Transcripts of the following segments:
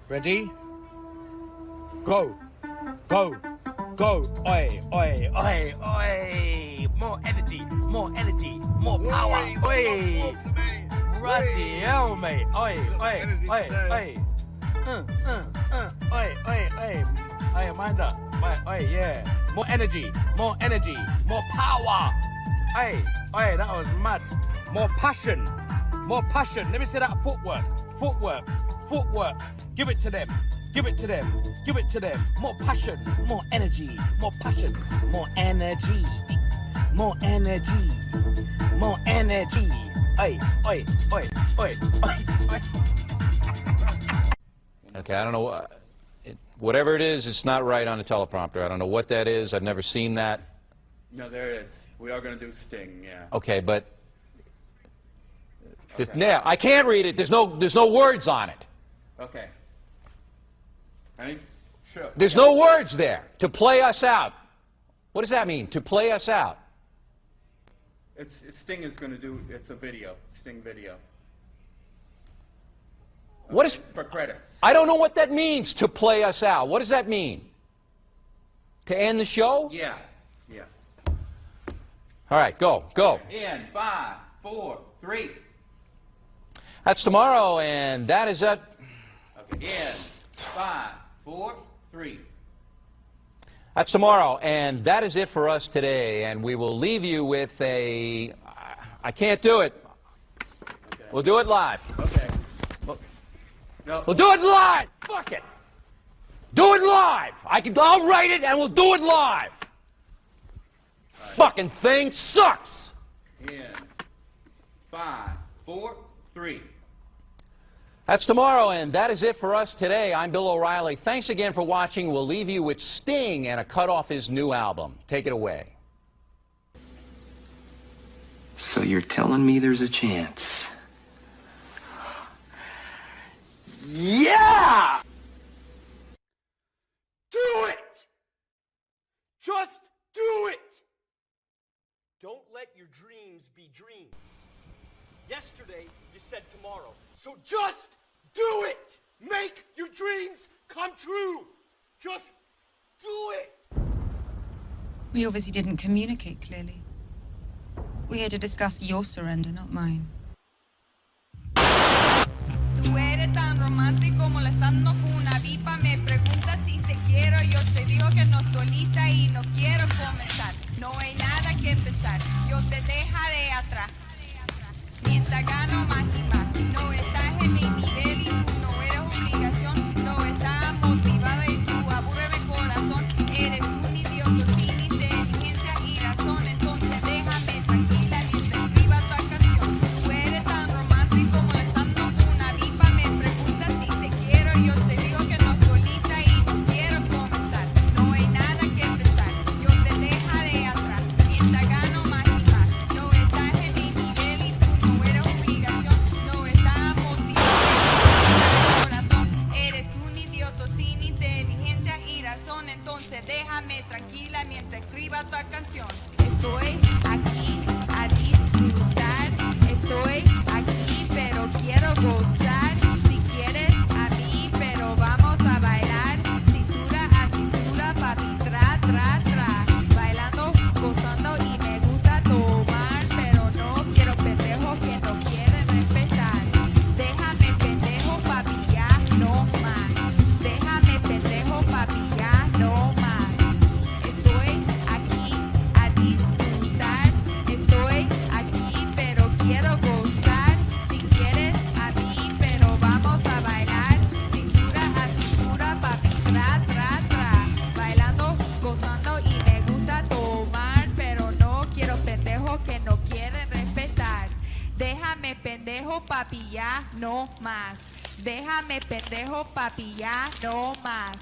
Ready? Go. Go. Go. Oi, oi, oi, oi. More energy, more energy, more power. Oi. Bloody hell, mate. Oi, oi, oi, oi. Oi, oi, oi. Oi, Amanda. Oi, yeah. More energy, more power. Oi, oi, that was mad. More passion. Let me see that footwork. Give it to them. More passion, more energy, more passion, more energy. Oi. Okay, I don't know. Whatever it is, it's not right on the teleprompter. I don't know what that is. I've never seen that. No, there it is. We are going to do Sting, yeah. Okay, but Okay. yeah, I can't read it. There's no words on it. Okay. Ready? Sure. There's no words there. To play us out. What does that mean? To play us out. Sting is going to do. It's a video. Sting video. What is for credits? I don't know what that means. To play us out. What does that mean? To end the show? Yeah. All right, go. In 5, 4, 3. That's tomorrow, and that is it. Okay. In 5, 4, 3. That's tomorrow, and that is it for us today. And we will leave you with a. I can't do it. Okay. We'll do it live. Okay. No. We'll do it live. Fuck it. Do it live. I'll write it, and we'll do it live. Right. Fucking thing sucks. In 5, 4, 3. That's tomorrow, and that is it for us today. I'm Bill O'Reilly. Thanks again for watching. We'll leave you with Sting and a cut off his new album. Take it away. So you're telling me there's a chance? Yeah! Do it! Just do it! Don't let your dreams be dreams. Yesterday, you said tomorrow. So just do it! Make your dreams come true! Just do it! We obviously didn't communicate clearly. We're here to discuss your surrender, not mine. Tú eres tan romántico molestando con una pipa. Me preguntas si te quiero. Yo te digo que no estoy lista y no quiero comenzar. No hay nada que empezar. Yo te dejaré atrás. Mientras gano más y más. No estás en mi nivel y tú no eres obligación. No estás motivada y tú aburreme corazón. Eres un idiota sin inteligencia y razón. Entonces déjame tranquila mientras escriba tu canción. Tú eres tan romántico molestando con una pipa. Me preguntas si te quiero. Yo te digo que no estoy lista y no quiero comenzar. No hay nada que empezar. Yo te dejaré atrás. Mientras gano más y más. No estás en mi nivel y tú no eres obligación. No estás motivado corazón. Eres un idiota sin inteligencia y razón. Entonces déjame tranquila mientras escriba tu canción. Estoy aquí a disfrutar. Estoy aquí pero quiero gozar. Si quieres a mí pero vamos a bailar. Cintura a cintura, papi, tra, tra, tra. Bailando, gozando y me gusta tomar. Pero no quiero pendejos que no quieren respetar. Déjame pendejo, papi, ya no más. Déjame pendejo, papi, ya no más. Estoy aquí a disfrutar. Estoy aquí pero quiero gozar. Si quieres a mí pero vamos a bailar. Cintura a cintura, papi, tra, tra, tra. Bailando, gozando y me gusta tomar. Pero no quiero pendejos que no quieren respetar. Déjame pendejo, papi, ya no más. Déjame pendejo, papi, ya no más.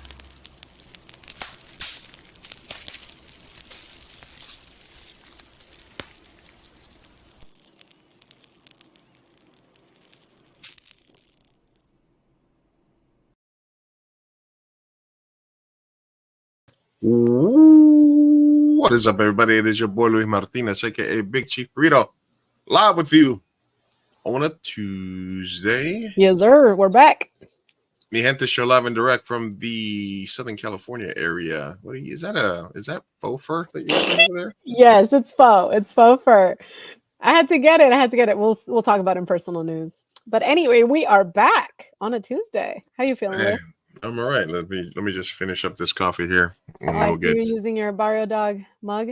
What is up, everybody? It is your boy Luis Martinez, aka Big Chief Burrito, live with you on a Tuesday. Yes, sir. We're back. Mi gente show live and direct from the Southern California area. What is that faux fur that you're wearing over there? Yes, it's faux. It's faux fur. I had to get it. We'll talk about it in personal news. But anyway, we are back on a Tuesday. How you feeling, Lou? Hey, I'm all right. Let me just finish up this coffee here. And I we'll see get you're using your Barrio Dog mug.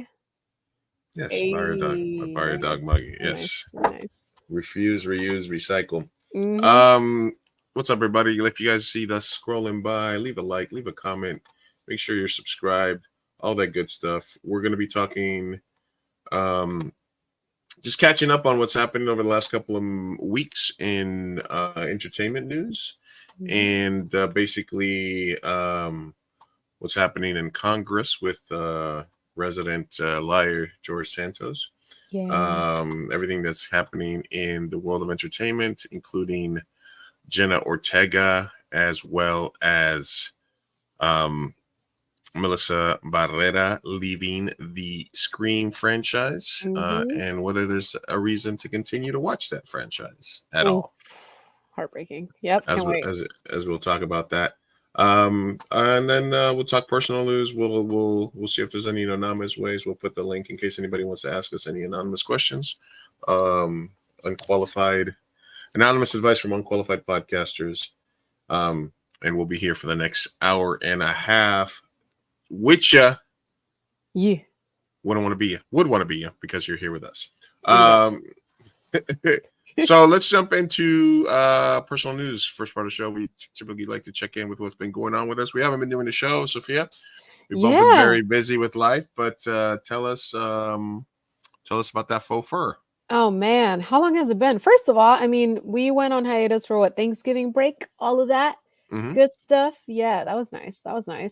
yes, Hey, my Barrio Dog mug. Yes. Nice. Refuse, reuse, recycle. Mhm. What's up, everybody? If you guys see us scrolling by, leave a like, leave a comment, make sure you're subscribed, all that good stuff. We're going to be talking, just catching up on what's happening over the last couple of weeks in entertainment news, and basically what's happening in Congress with resident liar George Santos. Yeah. Everything that's happening in the world of entertainment, including Jenna Ortega, as well as Melissa Barrera leaving the Scream franchise, and whether there's a reason to continue to watch that franchise at all. Heartbreaking. Yep. Can't wait. As we'll talk about that. And then we'll talk personal news. We'll see if there's any anonymous ways. We'll put the link in case anybody wants to ask us any anonymous questions. Anonymous advice from unqualified podcasters. And we'll be here for the next hour and a half. With ya. Yeah. Would want to be you because you're here with us. So let's jump into personal news. First part of the show, we typically like to check in with what's been going on with us. We haven't been doing the show, Sophia. We've both been very busy with life, but tell us about that faux fur. Oh man, how long has it been? First of all, I mean, we went on hiatus for Thanksgiving break, all of that. Good stuff. Yeah, that was nice. Got to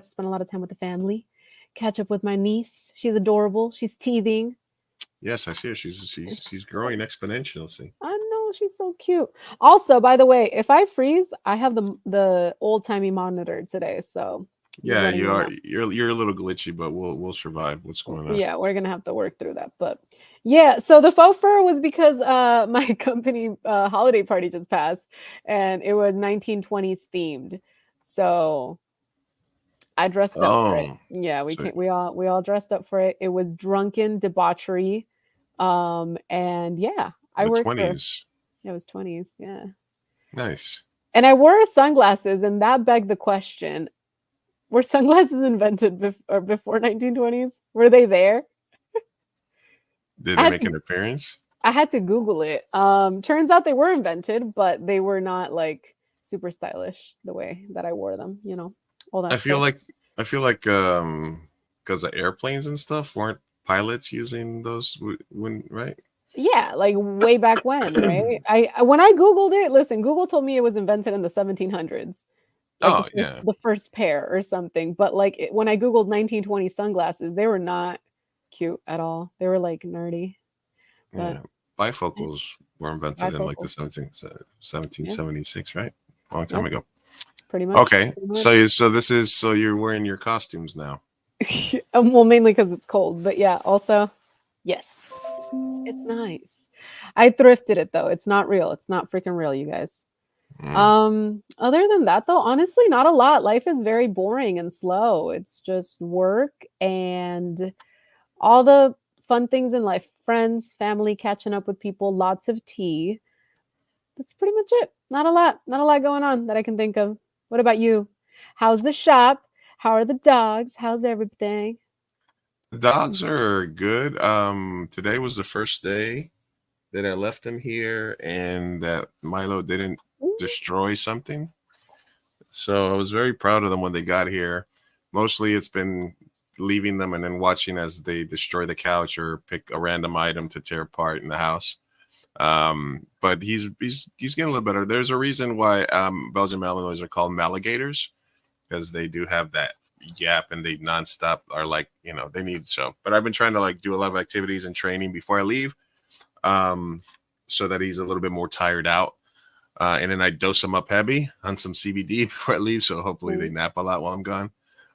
spend a lot of time with the family, catch up with my niece. She's adorable. She's teething. Yes, I see her. She's growing exponentially. I know, she's so cute. Also, by the way, if I freeze, I have the old timey monitor today. So yeah, you are. You're a little glitchy, but we'll survive. What's going on? Yeah, we're gonna have to work through that. But yeah, so the faux fur was because my company holiday party just passed, and it was 1920s themed. So I dressed up for it. Yeah, we all dressed up for it. It was drunken debauchery. And yeah, I worked 20s. It was 20s, yeah. Nice. And I wore sunglasses, and that begged the question: were sunglasses invented before 1920s? Were they there? Did they make an appearance? I had to Google it. Turns out they were invented, but they were not like super stylish the way that I wore them. You know, all that. I feel like because of airplanes and stuff, weren't pilots using those when right? Yeah, like way back when, right? When I Googled it, listen, Google told me it was invented in the 1700s. Like the first pair or something. But like when I Googled 1920 sunglasses, they were not cute at all. They were like nerdy. But, yeah. Bifocals were invented in like the 1776, right? A long time ago. Pretty much. Okay. So you're wearing your costumes now. Well, mainly because it's cold, but yeah, also, yes, it's nice. I thrifted it though. It's not real. It's not freaking real, you guys. Other than that though, honestly, not a lot. Life is very boring and slow. It's just work and all the fun things in life, friends, family, catching up with people, lots of tea. That's pretty much it. Not a lot going on that I can think of. What about you? How's the shop? How are the dogs? How's everything? The dogs are good. Today was the first day that I left them here and that Milo didn't destroy something. So I was very proud of them when they got here. Mostly it's been leaving them and then watching as they destroy the couch or pick a random item to tear apart in the house. But he's getting a little better. There's a reason why Belgian Malinois are called Maligators, because they do have that yap and they nonstop are like, they need so. But I've been trying to like do a lot of activities and training before I leave, so that he's a little bit more tired out. And then I dose him up heavy on some CBD before I leave, so hopefully they nap a lot while I'm gone.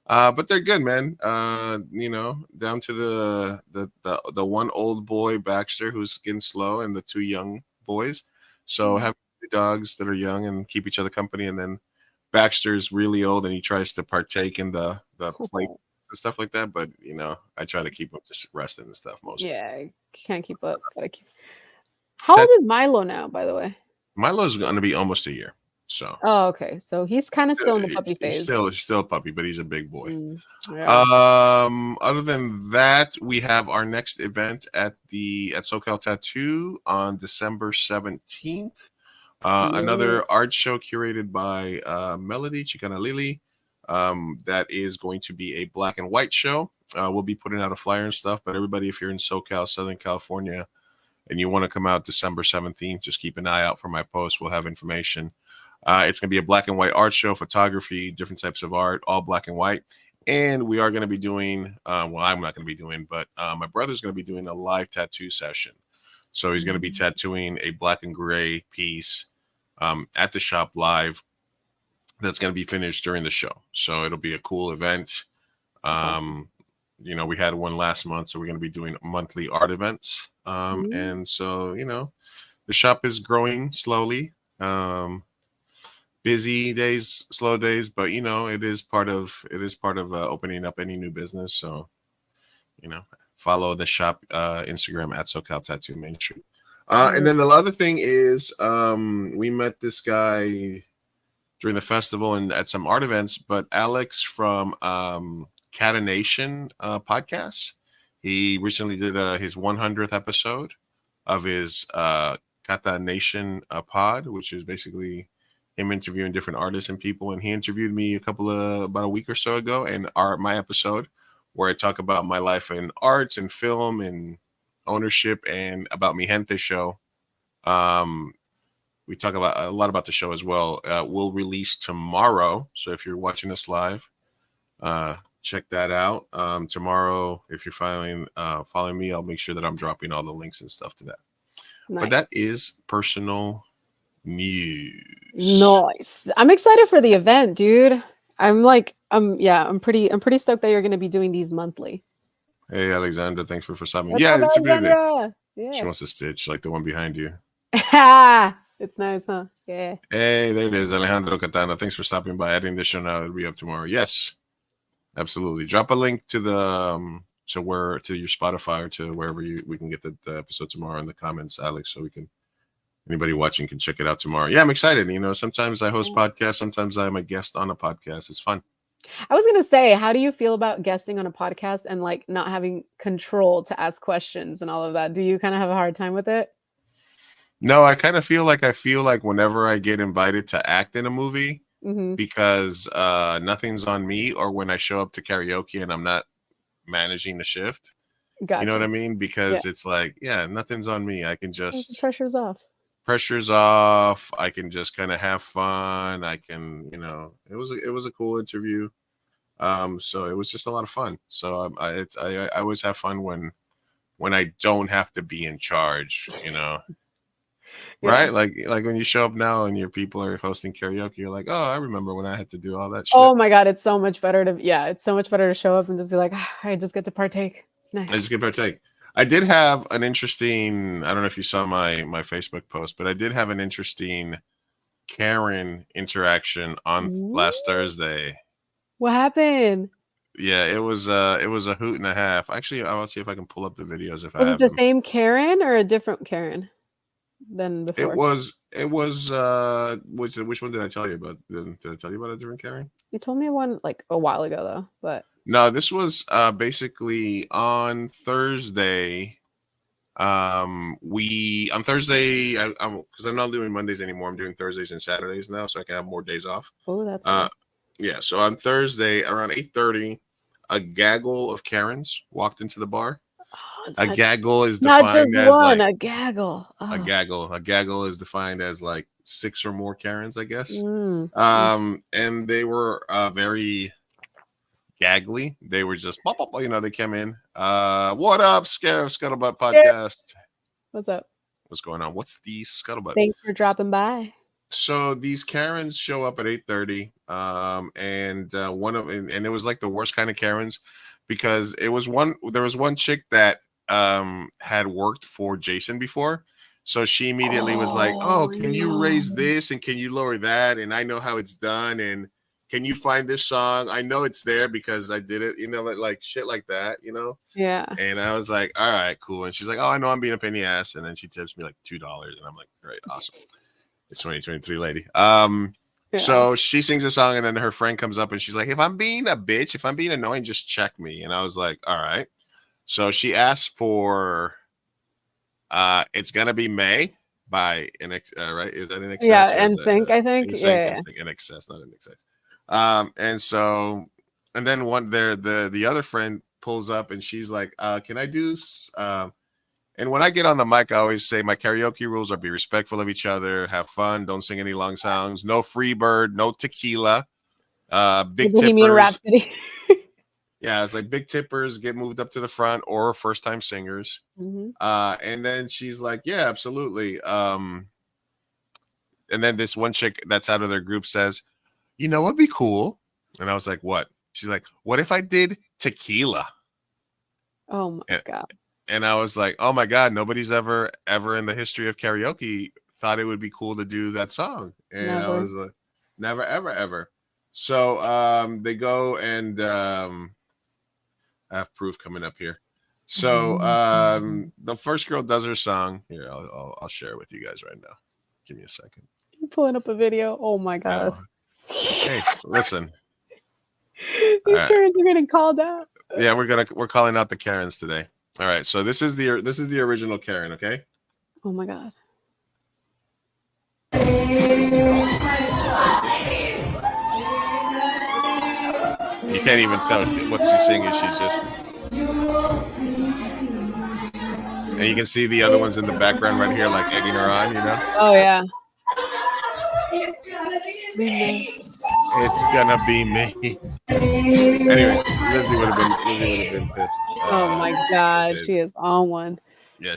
But they're good, man. Down to the one old boy Baxter who's getting slow and the two young boys. So have two dogs that are young and keep each other company, and then Baxter's really old and he tries to partake in the plate and stuff like that. But you know, I try to keep him just resting and stuff mostly. Yeah, can't keep up. Gotta keep. How old is Milo now, by the way? Milo's going to be almost a year, so Oh, okay. So he's kind of still in the puppy he's phase. still a puppy, but he's a big boy. Yeah. Other than that, we have our next event at SoCal Tattoo on December 17th. Another art show curated by Melody Chicana Lily. That is going to be a black and white show. We'll be putting out a flyer and stuff, but everybody, if you're in SoCal, Southern California, and you want to come out December 17th, just keep an eye out for my post. We'll have information. It's going to be a black and white art show, photography, different types of art, all black and white. And we are going to be doing, well, I'm not going to be doing, but my brother's going to be doing a live tattoo session. So he's going to be tattooing a black and gray piece at the shop live that's going to be finished during the show. So it'll be a cool event. You know, we had one last month, so we're going to be doing monthly art events. And so, you know, the shop is growing slowly. Busy days, slow days, but you know, it is part of opening up any new business. So, you know, follow the shop Instagram at SoCal Tattoo Main Street. And then the other thing is we met this guy during the festival and at some art events, but Alex from Catanation podcast, he recently did his 100th episode of his Catanation pod, which is basically him interviewing different artists and people. And he interviewed me about a week or so ago, and my episode where I talk about my life in arts and film and ownership and about Mi Gente show. We talk about a lot about the show as well. We'll release tomorrow. So if you're watching us live, check that out. Tomorrow, if you're following me, I'll make sure that I'm dropping all the links and stuff to that. Nice. But that is personal news. Nice. I'm excited for the event, dude. I'm pretty stoked that you're going to be doing these monthly. Hey, Alexandra, thanks for stopping. What's up, it's Alexandra? Yeah. She wants a stitch like the one behind you. It's nice, huh? Yeah. Hey, there it is, Alejandro Catana. Thanks for stopping by. Adding this show now. It'll be up tomorrow. Yes, absolutely. Drop a link to the to your Spotify or to wherever we can get the episode tomorrow in the comments, Alex, so anybody watching can check it out tomorrow. Yeah, I'm excited. You know, sometimes I host podcasts, sometimes I'm a guest on a podcast. It's fun. I was going to say, how do you feel about guesting on a podcast and like not having control to ask questions and all of that? Do you kind of have a hard time with it? No, I kind of feel like whenever I get invited to act in a movie, because nothing's on me, or when I show up to karaoke and I'm not managing the shift. Gotcha. You know what I mean? Because it's like, nothing's on me. I can just pressure's off. I can just kind of have fun. I can, you know, it was a cool interview. So it was just a lot of fun. So I always have fun when I don't have to be in charge, you know. Right? Like when you show up now and your people are hosting karaoke, you're like, oh, I remember when I had to do all that shit. Oh my God, it's so much better to show up and just be like, I just get to partake. It's nice. I just get to partake. I did have an interesting, I don't know if you saw my Facebook post, but I did have an interesting Karen interaction on last Thursday. What happened? Yeah, it was a hoot and a half. Actually, I'll see if I can pull up the videos if I have. Was it the same Karen or a different Karen than before? It was which one did I tell you about? Did I tell you about a different Karen? You told me one like a while ago though, but no, this was basically on Thursday. On Thursday, because I'm not doing Mondays anymore. I'm doing Thursdays and Saturdays now, so I can have more days off. Oh, that's nice. Yeah. So on Thursday around 8:30, a gaggle of Karens walked into the bar. A gaggle is defined as one, like a gaggle. Oh. A gaggle is defined as like 6 or more Karens, I guess. And they were very gaggly. They were just you know, they came in. What up, Scuttlebutt Podcast? What's up? What's going on? What's the Scuttlebutt? Thanks for dropping by. So these Karens show up at 8:30, and it was like the worst kind of Karens, because there was one chick that had worked for Jason before. So she immediately was like, "Oh, I can you know. raise this and can you lower that? And I know how it's done. And can you find this song? I know it's there because I did it. Like shit like that. Yeah. And I was like, all right, cool. And she's like, oh, I know I'm being a pain in the ass. And then she tips me like $2, and I'm like, great, awesome. It's 2023, lady. Yeah. So she sings a song, and then her friend comes up and she's like, if I'm being a bitch, if I'm being annoying, just check me. And I was like, all right. So she asked for It's Gonna Be May by right? Is that an excess? Yeah, NSYNC, I think. Yeah. In excess, not in excess. And then the other friend pulls up and she's like, can I do and when I get on the mic, I always say my karaoke rules are be respectful of each other, have fun, don't sing any long songs, no free bird, no tequila, big Bohemian tippers. Rhapsody. Yeah, it's like big tippers get moved up to the front or first time singers. Mhm. And then she's like, yeah, absolutely. And then this one chick that's out of their group says, what'd be cool? And I was like, what? She's like, what if I did tequila? Oh my God. And I was like, oh my God, nobody's ever in the history of karaoke thought it would be cool to do that song. And I Never. was like, never, ever, ever. So they go and I have proof coming up here. So the first girl does her song. Here, I'll share it with you guys right now. Give me a second. You're pulling up a video. Oh my God. Hey, listen. These parents are getting called out. Yeah, we're calling out the Karens today. All right, so this is the original Karen, okay? Oh my God. You can't even tell what she's singing. She's just, and you can see the other ones in the background right here, like egging her on. Oh yeah. It's gonna be me. Anyway, Lizzie would have been pissed. Oh my God, she is on one. Yeah,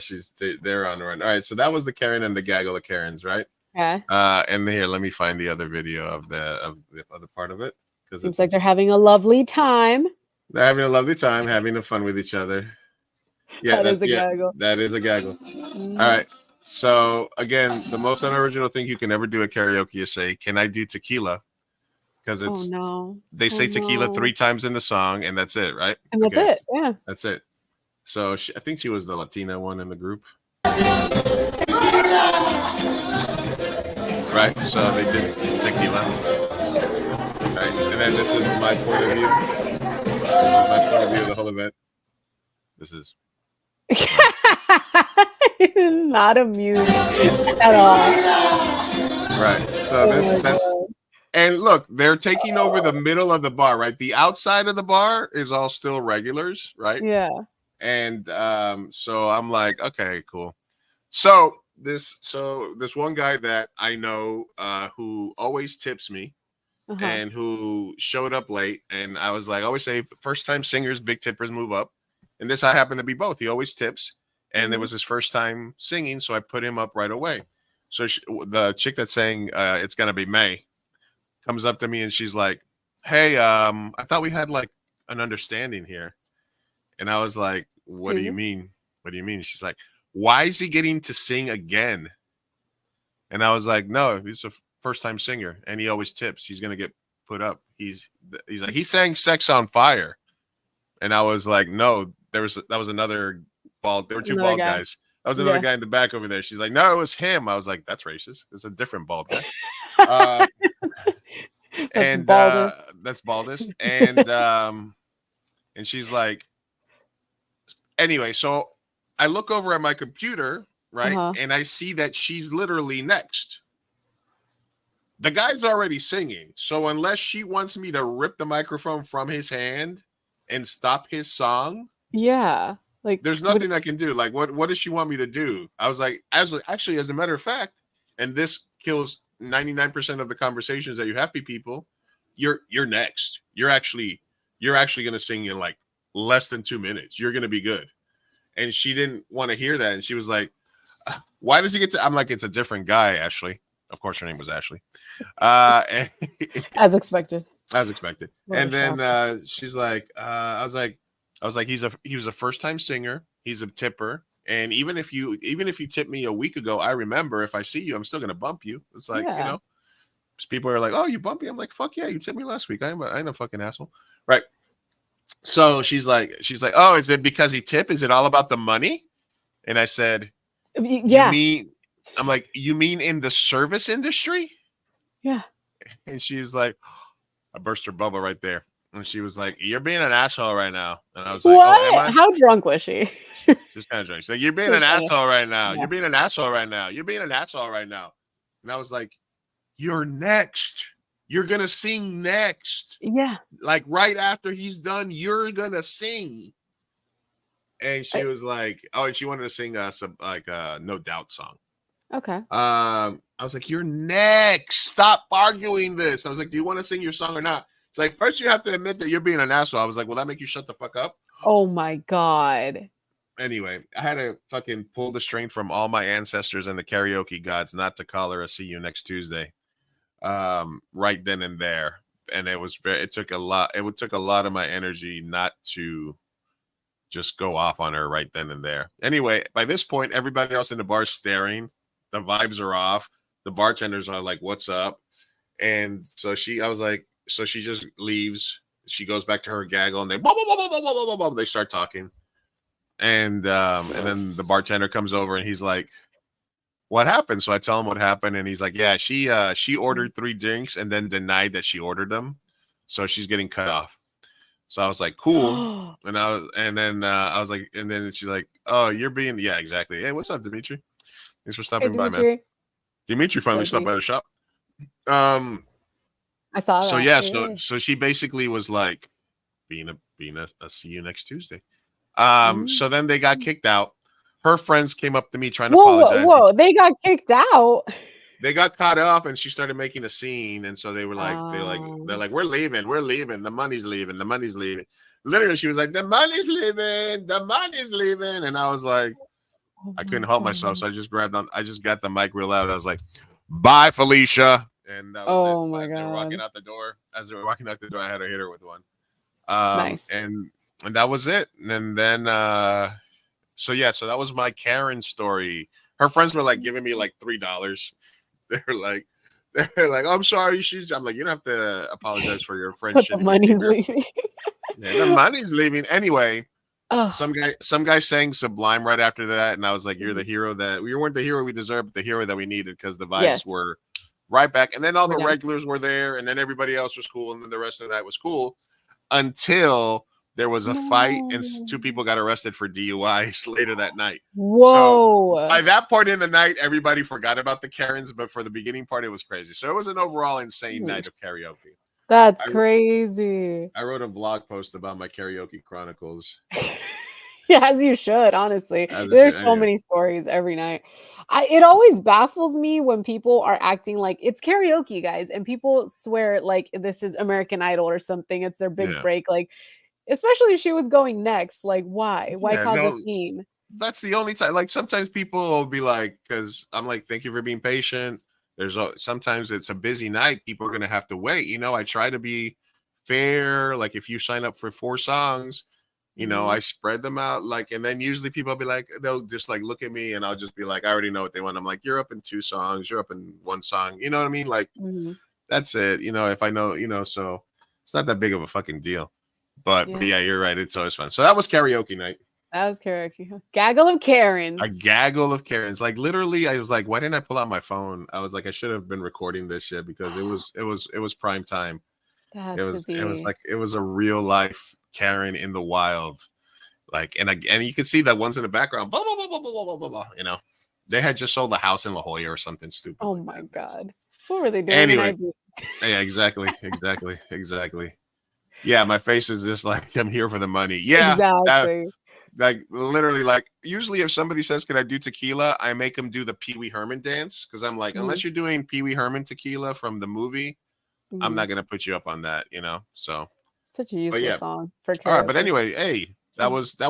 they're on the run. All right, so that was the Karen and the gaggle of Karens, right? Okay. And here, let me find the other video of the other part of it. Seems like they're having a lovely time. They're having a lovely time, having fun with each other. Yeah, that is a gaggle. That is a gaggle. All right. So again, the most unoriginal thing you can ever do at karaoke is say, "Can I do tequila?" Because they say tequila 3 times in the song, and that's it, right? And that's it. Yeah. That's it. So I think she was the Latina one in the group. Right. So they did tequila. Right. And then this is my point of view. My point of view of the whole event. This is not amused at all. Right. So that's and look, they're taking over the middle of the bar, right? The outside of the bar is all still regulars, right? Yeah. And so I'm like, okay, cool. So this one guy that I know who always tips me and who showed up late, and I was like, I always say first time singers, big tippers move up. And this I happen to be both. He always tips, and it was his first time singing, so I put him up right away. So the chick that's saying It's Gonna Be May comes up to me and she's like, hey, I thought we had like an understanding here. And I was like, what do you mean? What do you mean? She's like, why is he getting to sing again? And I was like, no, he's a first time singer and he always tips. He's going to get put up. He's like, he sang Sex on Fire. And I was like, no, that was another bald. There were 2 bald guys. That was another guy in the back over there. She's like, no, it was him. I was like, that's racist. It's a different bald guy. That's baldest. And she's like, anyway, so I look over at my computer, right? And I see that she's literally next. The guy's already singing. So unless she wants me to rip the microphone from his hand and stop his song, like there's nothing I can do. Like, what does she want me to do? I was like, actually, as a matter of fact, and this kills 99% of the conversations that you have with people, you're next. You're actually going to sing in like less than 2 minutes. You're going to be good. And she didn't want to hear that. And she was like, why does he get to? I'm like, it's a different guy, Ashley. Of course, her name was Ashley. As expected. And then she's like, I was like, he was a first time singer. He's a tipper. And even if you tip me a week ago, I remember. If I see you, I'm still gonna bump you. It's like, you Yeah. know, people are like, "Oh, you bump me." I'm like, "Fuck yeah, you tipped me last week. I ain't a fucking asshole." Right. So she's like, "Oh, is it because he tipped? Is it all about the money?" And I said, "You Yeah. mean?" I'm like, "You mean in the service industry?" Yeah. And she was like, I burst her bubble right there. And she was like, "You're being an asshole right now." And I was like, "Oh, am What? I?" How drunk was she? She's kind of drunk. She's like, "You're being She's an kinda- asshole right now. Yeah. You're being an asshole right now. You're being an asshole right now." And I was like, "You're next. You're going to sing next. Yeah. Like right after he's done, you're going to sing." And she was like, "Oh," and she wanted to sing us a No Doubt song. Okay. I was like, "You're next. Stop arguing this." I was like, "Do you want to sing your song or not?" It's like, "First you have to admit that you're being an asshole." I was like, "Will that make you shut the fuck up?" Oh my God. Anyway, I had to fucking pull the string from all my ancestors and the karaoke gods not to call her a "See you next Tuesday." Right then and there. And it took a lot of my energy not to just go off on her right then and there. Anyway, by this point, everybody else in the bar is staring. The vibes are off. The bartenders are like, "What's up?" And so she just leaves. She goes back to her gaggle, and they start talking. And then the bartender comes over, and he's like, "What happened?" So I tell him what happened, and he's like, "Yeah, she ordered 3 drinks and then denied that she ordered them, so she's getting cut off." So I was like, "Cool." And I was like, and then she's like, "Oh, you're being," yeah, exactly. "Hey, what's up, Dimitri? Thanks for Hey, stopping by, man." Dimitri. Dimitri finally stopped by the shop. I saw So that. yeah, Yeah. so she basically was like, being a "See you next Tuesday." So then they got kicked out. Her friends came up to me trying to apologize. Whoa! They got kicked out. They got caught up, and she started making a scene, and so they were like, Oh. they're like, we're leaving, the money's leaving. Literally, she was like, "The money's leaving," and I was like, I couldn't help myself, so I just got the mic real loud. I was like, "Bye, Felicia," and that was Oh it. my As they were walking God. out the door, I had to hit her with one. Nice. And that was it. And then so that was my Karen story. Her friends were like giving me like $3. They're like, "I'm sorry." I'm like, "You don't have to apologize for your friend's But the shitty money's behavior." leaving. Yeah, the money's leaving. Anyway, Oh. some guy sang Sublime right after that, and I was like, "You're the Mm-hmm. hero that we weren't the hero we deserved, but the hero that we needed," because the vibes Yes. were right back. And then all We're the down. regulars were there, and then everybody else was cool, and then the rest of the night was cool until there was a fight and 2 people got arrested for DUIs later that night. So Whoa. by that point in the night, everybody forgot about the Karens, but for the beginning part, it was crazy. So it was an overall insane night of karaoke. That's crazy. I wrote a vlog post about my karaoke chronicles. Yeah, as you should, honestly. As I There's should, so yeah. many stories every night. It always baffles me when people are acting like it's karaoke, guys, and people swear like this is American Idol or something. It's their big Yeah. break. Like, especially if she was going next. Like, why? Why Yeah, cause a no, scene? that's the only time. Like sometimes people will be like, because I'm like, "Thank you for being patient." Sometimes it's a busy night. People are gonna have to wait. I try to be fair. Like if you sign up for 4 songs, I spread them out. Like, and then usually people will be like, they'll just like look at me, and I'll just be like, "I already know what they want." I'm like, "You're up in 2 songs. You're up in 1 song." You know what I mean? Like that's it. If I know, so it's not that big of a fucking deal. But yeah, you're right. It's always fun. So that was karaoke night. That was karaoke. Gaggle of Karens. A gaggle of Karens. Like literally, I was like, "Why didn't I pull out my phone?" I was like, "I should have been recording this shit because it was prime time." It was a real life Karen in the wild. Like, and you can see that one's in the background. Blah, blah, blah, blah, blah, blah, blah, blah, they had just sold a house in La Jolla or something stupid. Oh my God. What were they doing? Anyway, yeah, exactly. Yeah, my face is just like, I'm here for the money. Yeah, exactly. Like literally, like usually if somebody says, "Can I do tequila?" I make them do the Pee Wee Herman dance because I'm like, unless you're doing Pee Wee Herman tequila from the movie, I'm not gonna put you up on that, So such a useless song for karaoke. All right, but anyway, hey, that was the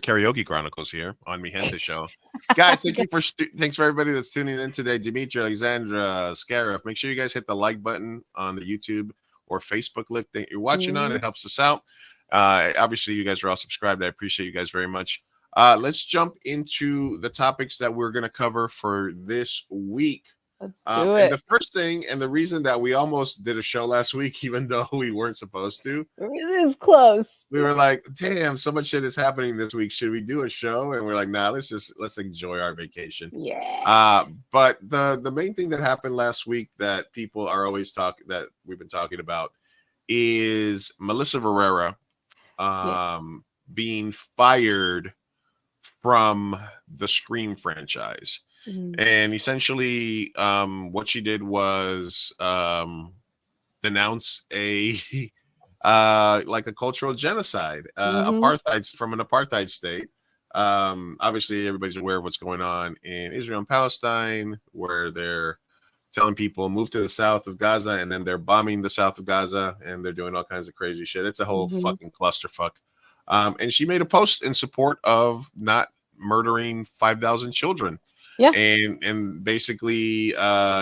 karaoke chronicles here on Mi Gente Show, guys. Thanks for everybody that's tuning in today. Dimitri, Alexandra, Scarif. Make sure you guys hit the like button on the YouTube or Facebook link that you're watching on. It helps us out. Obviously, you guys are all subscribed. I appreciate you guys very much. Let's jump into the topics that we're going to cover for this week. Let's do And the it. first thing, and the reason that we almost did a show last week, even though we weren't supposed to, It is close. we were like, damn, so much shit is happening this week. Should we do a show? And we're like, nah, let's enjoy our vacation. Yeah. But the main thing that happened last week that people are always talking, that we've been talking about, is Melissa Barrera being fired from the Scream franchise. And essentially, what she did was denounce a like a cultural genocide, apartheid, from an apartheid state. Obviously, everybody's aware of what's going on in Israel and Palestine, where they're telling people move to the south of Gaza, and then they're bombing the south of Gaza, and they're doing all kinds of crazy shit. It's a whole fucking clusterfuck. And she made a post in support of not murdering 5,000 children. Yeah. And basically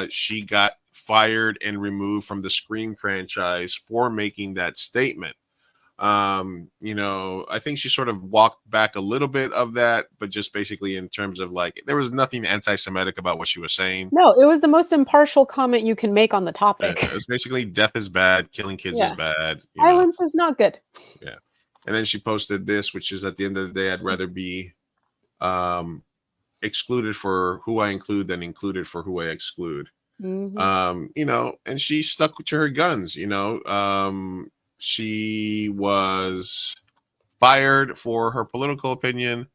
she got fired and removed from the Scream franchise for making that statement. You know, I think she sort of walked back a little bit of that, but just basically in terms of like, there was nothing anti-Semitic about what she was saying. No, it was the most impartial comment you can make on the topic. It's basically death is bad, killing kids is bad. Violence is not good. Yeah. And then she posted this, which is, at the end of the day, I'd rather be excluded for who I include than included for who I exclude. You know, and she stuck to her guns. You know, she was fired for her political opinion,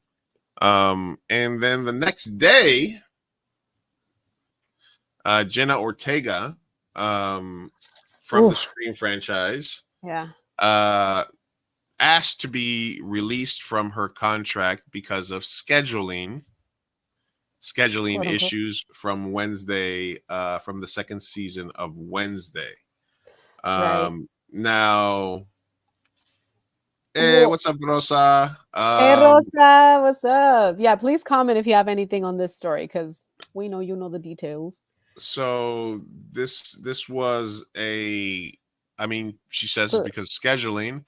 and then the next day, Jenna Ortega from the Scream franchise asked to be released from her contract because of scheduling issues from Wednesday, from the second season of Wednesday. Now, what's up, Rosa? Hey, Rosa, what's up? Yeah, please comment if you have anything on this story, because we know you know the details. So this was I mean, she says it's because scheduling.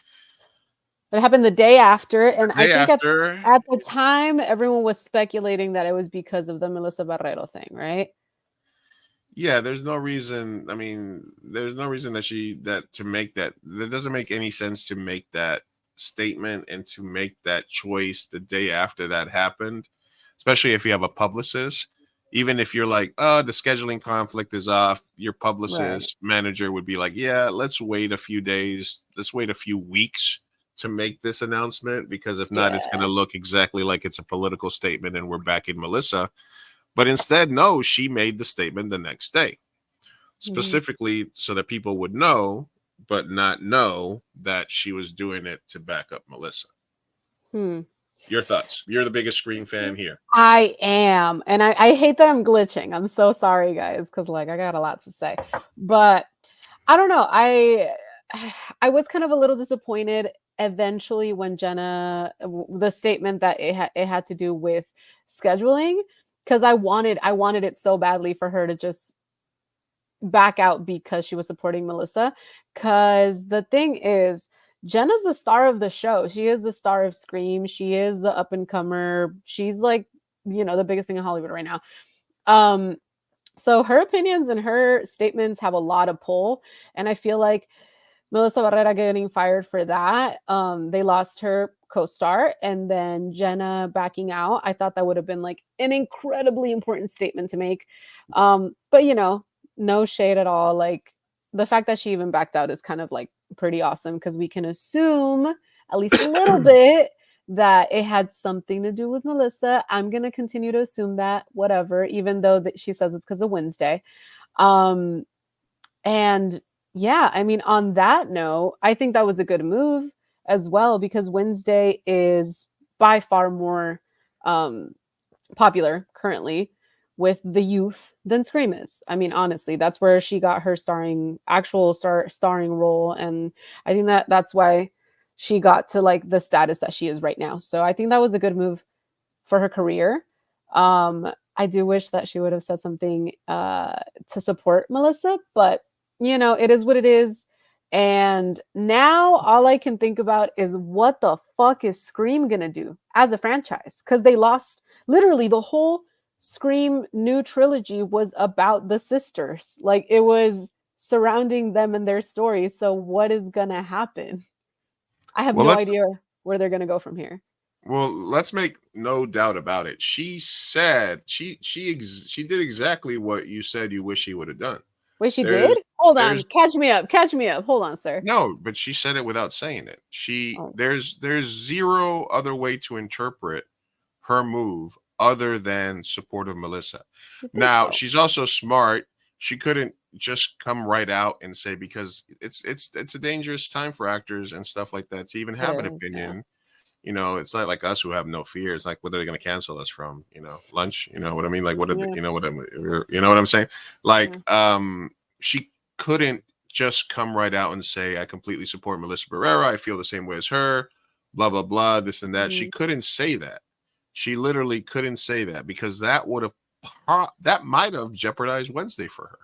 It happened the day after, and I think after, at the time, everyone was speculating that it was because of the Melissa Barrero thing, right? Yeah, there's no reason. I mean, there's no reason that to make that. That doesn't make any sense to make that statement and to make that choice the day after that happened, especially if you have a publicist. Even if you're like, oh, the scheduling conflict is off, your publicist manager would be like, yeah, let's wait a few days, let's wait a few weeks to make this announcement, because if not, it's going to look exactly like it's a political statement and we're backing Melissa. But instead, no, she made the statement the next day, specifically so that people would know, but not know that she was doing it to back up Melissa. Your thoughts? You're the biggest Scream fan here. I am. And I hate that I'm glitching. I'm so sorry, guys, because like I got a lot to say. But I don't know. I was kind of a little disappointed eventually when Jenna, the statement that it had to do with scheduling, because I wanted it so badly for her to just back out because she was supporting Melissa. Because the thing is, Jenna's the star of the show. She is the star of Scream. She is the up and comer. She's like, you know, the biggest thing in Hollywood right now. So her opinions and her statements have a lot of pull. And I feel like Melissa Barrera getting fired for that, they lost her co-star, and then Jenna backing out. I thought that would have been like an incredibly important statement to make. But you know, no shade at all. Like the fact that she even backed out is kind of like pretty awesome, because we can assume at least a little bit that it had something to do with Melissa. I'm gonna continue to assume that, whatever, even though that she says it's because of Wednesday. And yeah, I mean, on that note, I think that was a good move as well, because Wednesday is by far more popular currently with the youth than Scream is. I mean, honestly, that's where she got her starring role, and I think that's why she got to like the status that she is right now. So I think that was a good move for her career. I do wish that she would have said something to support Melissa, but you know, it is what it is. And now all I can think about is what the fuck is Scream gonna do as a franchise? Because they lost literally the whole Scream new trilogy was about the sisters. Like it was surrounding them and their stories. So what is gonna happen? I have Well, no let's idea where they're gonna go from here. let's make no doubt about it. She said she did exactly what you said you wish she would have done. Wait, she There's did? Hold on, there's catch me up, catch me up. Hold on, sir. no, but she said it without saying it. Oh, There's zero other way to interpret her move other than support of Melissa. you think Now, so? she's also smart. She couldn't just come right out and say, because it's a dangerous time for actors and stuff like that to even have It an is, yeah. opinion. You know, it's not like us who have no fear. It's like, what are they going to cancel us from? You know, lunch. You know what I mean? Like, what are they, Yeah, you know what you know what I'm saying? Like, yeah. she couldn't just come right out and say, I completely support Melissa Barrera. I feel the same way as her. Blah blah blah. This and that. She Mhm. couldn't say that. She literally couldn't say that because that would have that might have jeopardized Wednesday for her.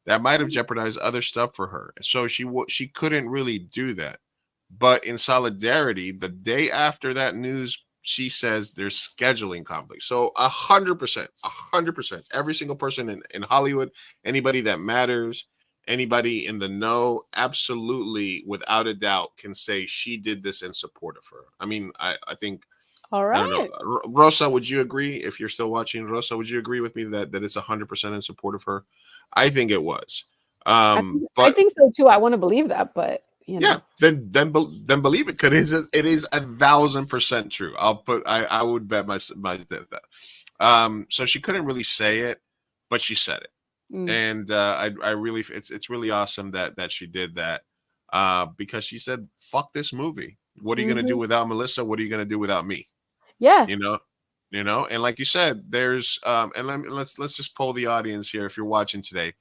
That might have jeopardized other stuff for her. So she couldn't really do that. But in solidarity, the day after that news, she says there's scheduling conflicts. So 100%, every single person in Hollywood, anybody that matters, anybody in the know, absolutely, without a doubt, can say she did this in support of her. I mean, I think, All I don't know. right. Rosa, would you agree? If you're still watching, Rosa, would you agree with me that it's 100% in support of her? I think it was. I But think so too. I want to believe that, but you yeah, know. then believe it, because it is 1,000% true. I would bet my that. So she couldn't really say it, but she said it, Mm, and I really, it's really awesome that she did that, because she said, "Fuck this movie. What are you gonna do mhm. without Melissa? What are you gonna do without me?" Yeah. You know, and like you said, there's and let's just poll the audience here. If you're watching today,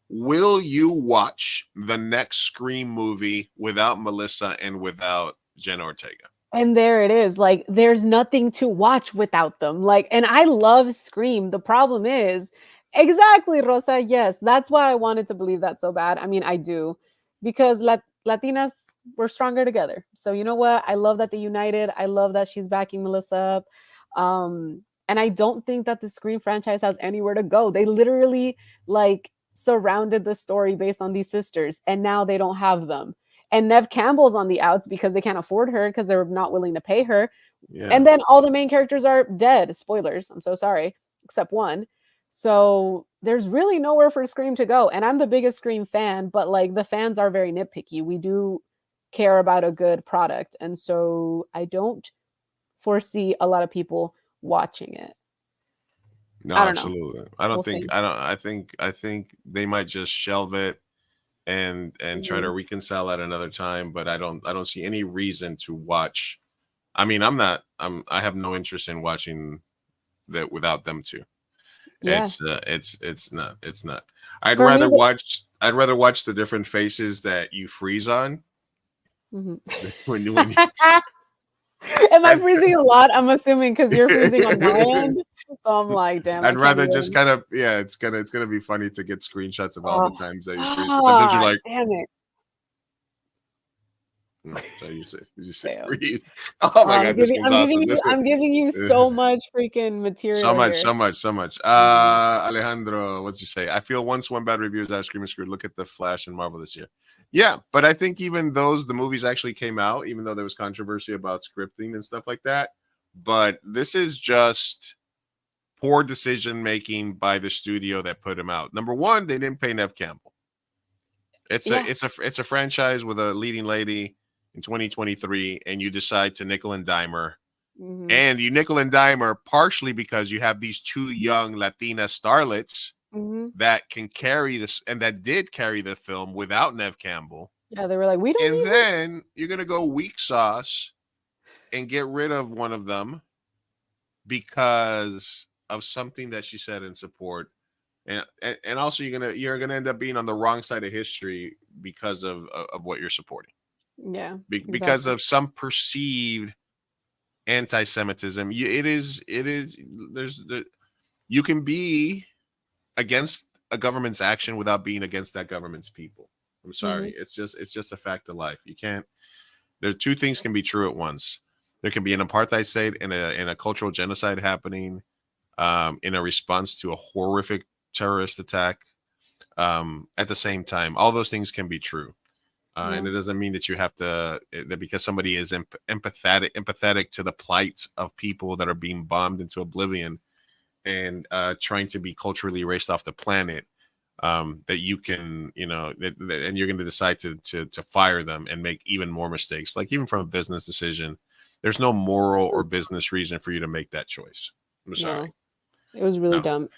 will you watch the next Scream movie without Melissa and without Jenna Ortega? And there it is. Like there's nothing to watch without them. Like, and I love Scream. The problem is exactly, Rosa. Yes, that's why I wanted to believe that so bad. I mean, I do, because Latinas were stronger together. So you know what? I love that they united. I love that she's backing Melissa up. And I don't think that the Scream franchise has anywhere to go. They literally like surrounded the story based on these sisters, and now they don't have them. And Nev Campbell's on the outs because they can't afford her because they're not willing to pay her. Yeah. And then all the main characters are dead. Spoilers. I'm so sorry, except one. So there's really nowhere for Scream to go. And I'm the biggest Scream fan, but like the fans are very nitpicky. We do care about a good product. And so I don't foresee a lot of people watching it. No, I don't know. absolutely. We'll see. I think they might just shelve it and try to Mhm. reconcile at another time, but I don't see any reason to watch. I mean, I have no interest in watching that without them too. Yeah. It's not. I'd For me, rather watch the different faces that you freeze on mhm. when you Am I I'd, freezing a lot? I'm assuming because you're freezing on my end. So I'm like, damn, I I'd can't rather just even. kind of, yeah, it's gonna be funny to get screenshots of all Oh, the times that you freeze, because sometimes you're like, damn it. so you say Damn. freeze. Oh my god, this was I'm giving awesome. you I'm giving you so much freaking So material much, here. so much, so much. Mhm. Alejandro, what'd you say? I feel once one bad review is out of Screaming Screwed. Look at the Flash and Marvel this year. Yeah, but I think even the movies actually came out, even though there was controversy about scripting and stuff like that. But this is just poor decision making by the studio that put him out. Number one, they didn't pay Nev Campbell. Yeah. It's a franchise with a leading lady in 2023, and you decide to nickel and dime her. Mhm. And you nickel and dime her partially because you have these two young Latina starlets Mhm. that can carry this, and that did carry the film without Nev Campbell. Yeah, they were like, we don't And need her. then you're gonna go weak sauce and get rid of one of them because of something that she said in support. And also you're gonna end up being on the wrong side of history because of what you're supporting. Yeah, Because exactly. of some perceived anti-Semitism. It is you can be against a government's action without being against that government's people. I'm sorry. It's just a fact of life. You can't. There, two things can be true at once. There can be an apartheid state and a cultural genocide happening in a response to a horrific terrorist attack at the same time. All those things can be true. And it doesn't mean that you have to that because somebody is empathetic to the plight of people that are being bombed into oblivion and trying to be culturally erased off the planet, that you can, and you're going to decide to fire them and make even more mistakes. Like even from a business decision, there's no moral or business reason for you to make that choice. I'm sorry. No, it was really dumb.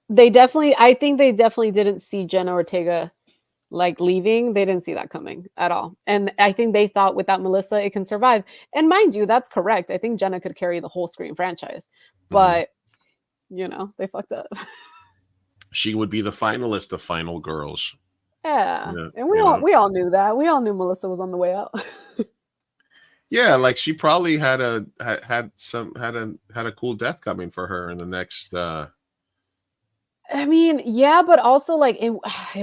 I think they definitely didn't see Jenna Ortega like leaving. They didn't see that coming at all. And I think they thought without Melissa, it can survive. And mind you, that's correct. I think Jenna could carry the whole Scream franchise, but they fucked up. She would be the finalist of Final Girls. Yeah. And we all knew that. We all knew Melissa was on the way out. Yeah, like she probably had a cool death coming for her in the next I mean, yeah, but also like it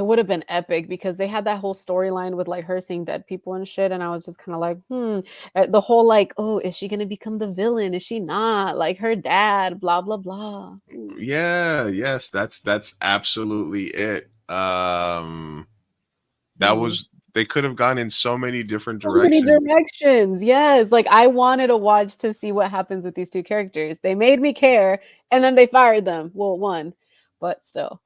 would have been epic because they had that whole storyline with like her seeing dead people and shit, and I was just kind of like, the whole like, oh, is she gonna become the villain? Is she not? Like her dad, blah blah blah. Yeah, yes, that's absolutely it. That was they could have gone in so many different directions. So many directions, yes. Like I wanted to watch to see what happens with these two characters. They made me care, and then they fired them. Well, one. But still,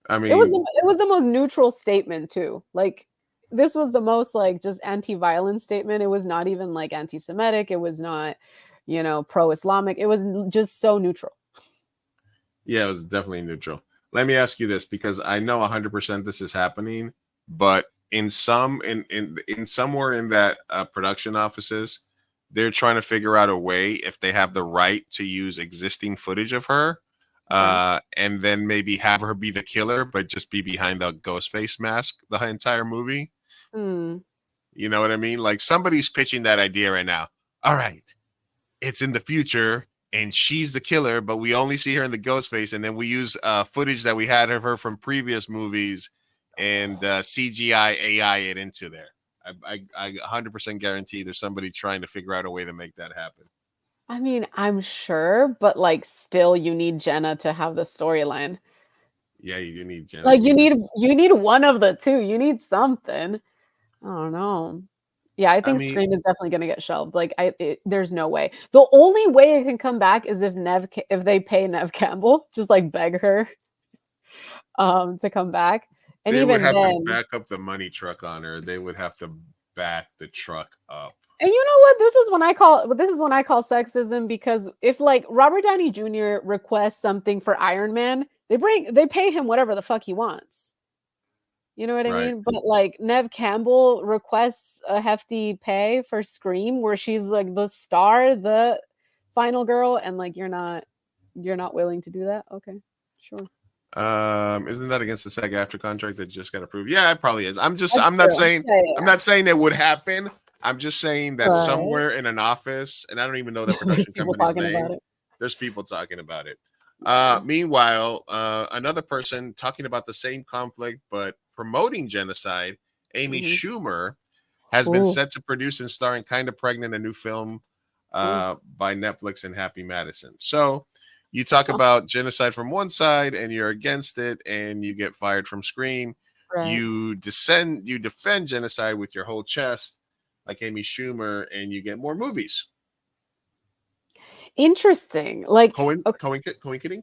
I mean, it was the most neutral statement too. Like this was the most like just anti-violence statement. It was not even like anti-Semitic. It was not, pro-Islamic. It was just so neutral. Yeah, it was definitely neutral. Let me ask you this, because I know 100% this is happening, but in somewhere in that production offices, they're trying to figure out a way if they have the right to use existing footage of her. And then maybe have her be the killer, but just be behind the ghost face mask the entire movie. You know what I mean? Like somebody's pitching that idea right now. All right, it's in the future and she's the killer, but we only see her in the ghost face, and then we use footage that we had of her from previous movies and CGI AI it into there. I 100% guarantee there's somebody trying to figure out a way to make that happen. I mean, I'm sure, but like still you need Jenna to have the storyline. Yeah, you do need Jenna. Like you need one of the two. You need something. I don't know. Yeah, I think Scream is definitely going to get shelved. Like there's no way. The only way it can come back is if they pay Neve Campbell, just like beg her to come back. And they even would have then, to back up the money truck on her. They would have to back the truck up. And you know what? This is when I call sexism, because if like Robert Downey Jr. requests something for Iron Man, they pay him whatever the fuck he wants. You know what I mean? But like Neve Campbell requests a hefty pay for Scream, where she's like the star, the final girl, and like you're not willing to do that. Okay, sure. Isn't that against the SAG-AFTRA contract that just got approved? Yeah, it probably is. I'm not saying it would happen. I'm just saying that somewhere in an office, and I don't even know that production company's name. There's people talking about it. Meanwhile, another person talking about the same conflict but promoting genocide, Amy Schumer, has been set to produce and star in Kinda Pregnant, a new film by Netflix and Happy Madison. So you talk about genocide from one side and you're against it and you get fired from Scream. Right. You defend genocide with your whole chest, like Amy Schumer, and you get more movies. Interesting. Like coinciding?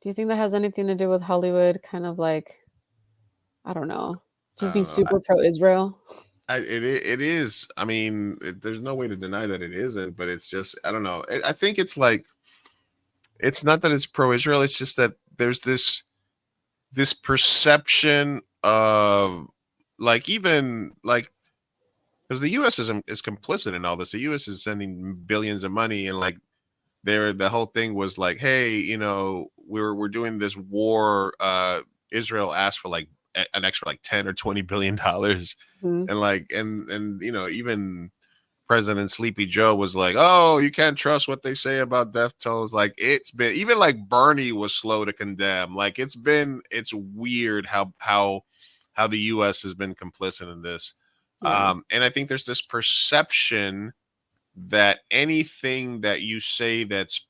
Do you think that has anything to do with Hollywood kind of like, I don't know, just being super pro-Israel? It is. I mean, there's no way to deny that it isn't, but it's just, I don't know. I think it's like, it's not that it's pro-Israel. It's just that there's this perception of like, even like, because the U.S. is complicit in all this. The U.S. is sending billions of money, and like the whole thing was like, hey, we're doing this war. Israel asked for like an extra like $10 or $20 billion, and like and even President Sleepy Joe was like, "Oh, you can't trust what they say about death tolls." Like it's been even like Bernie was slow to condemn. Like it's weird how the U.S. has been complicit in this. Yeah. And I think there's this perception that anything that you say that's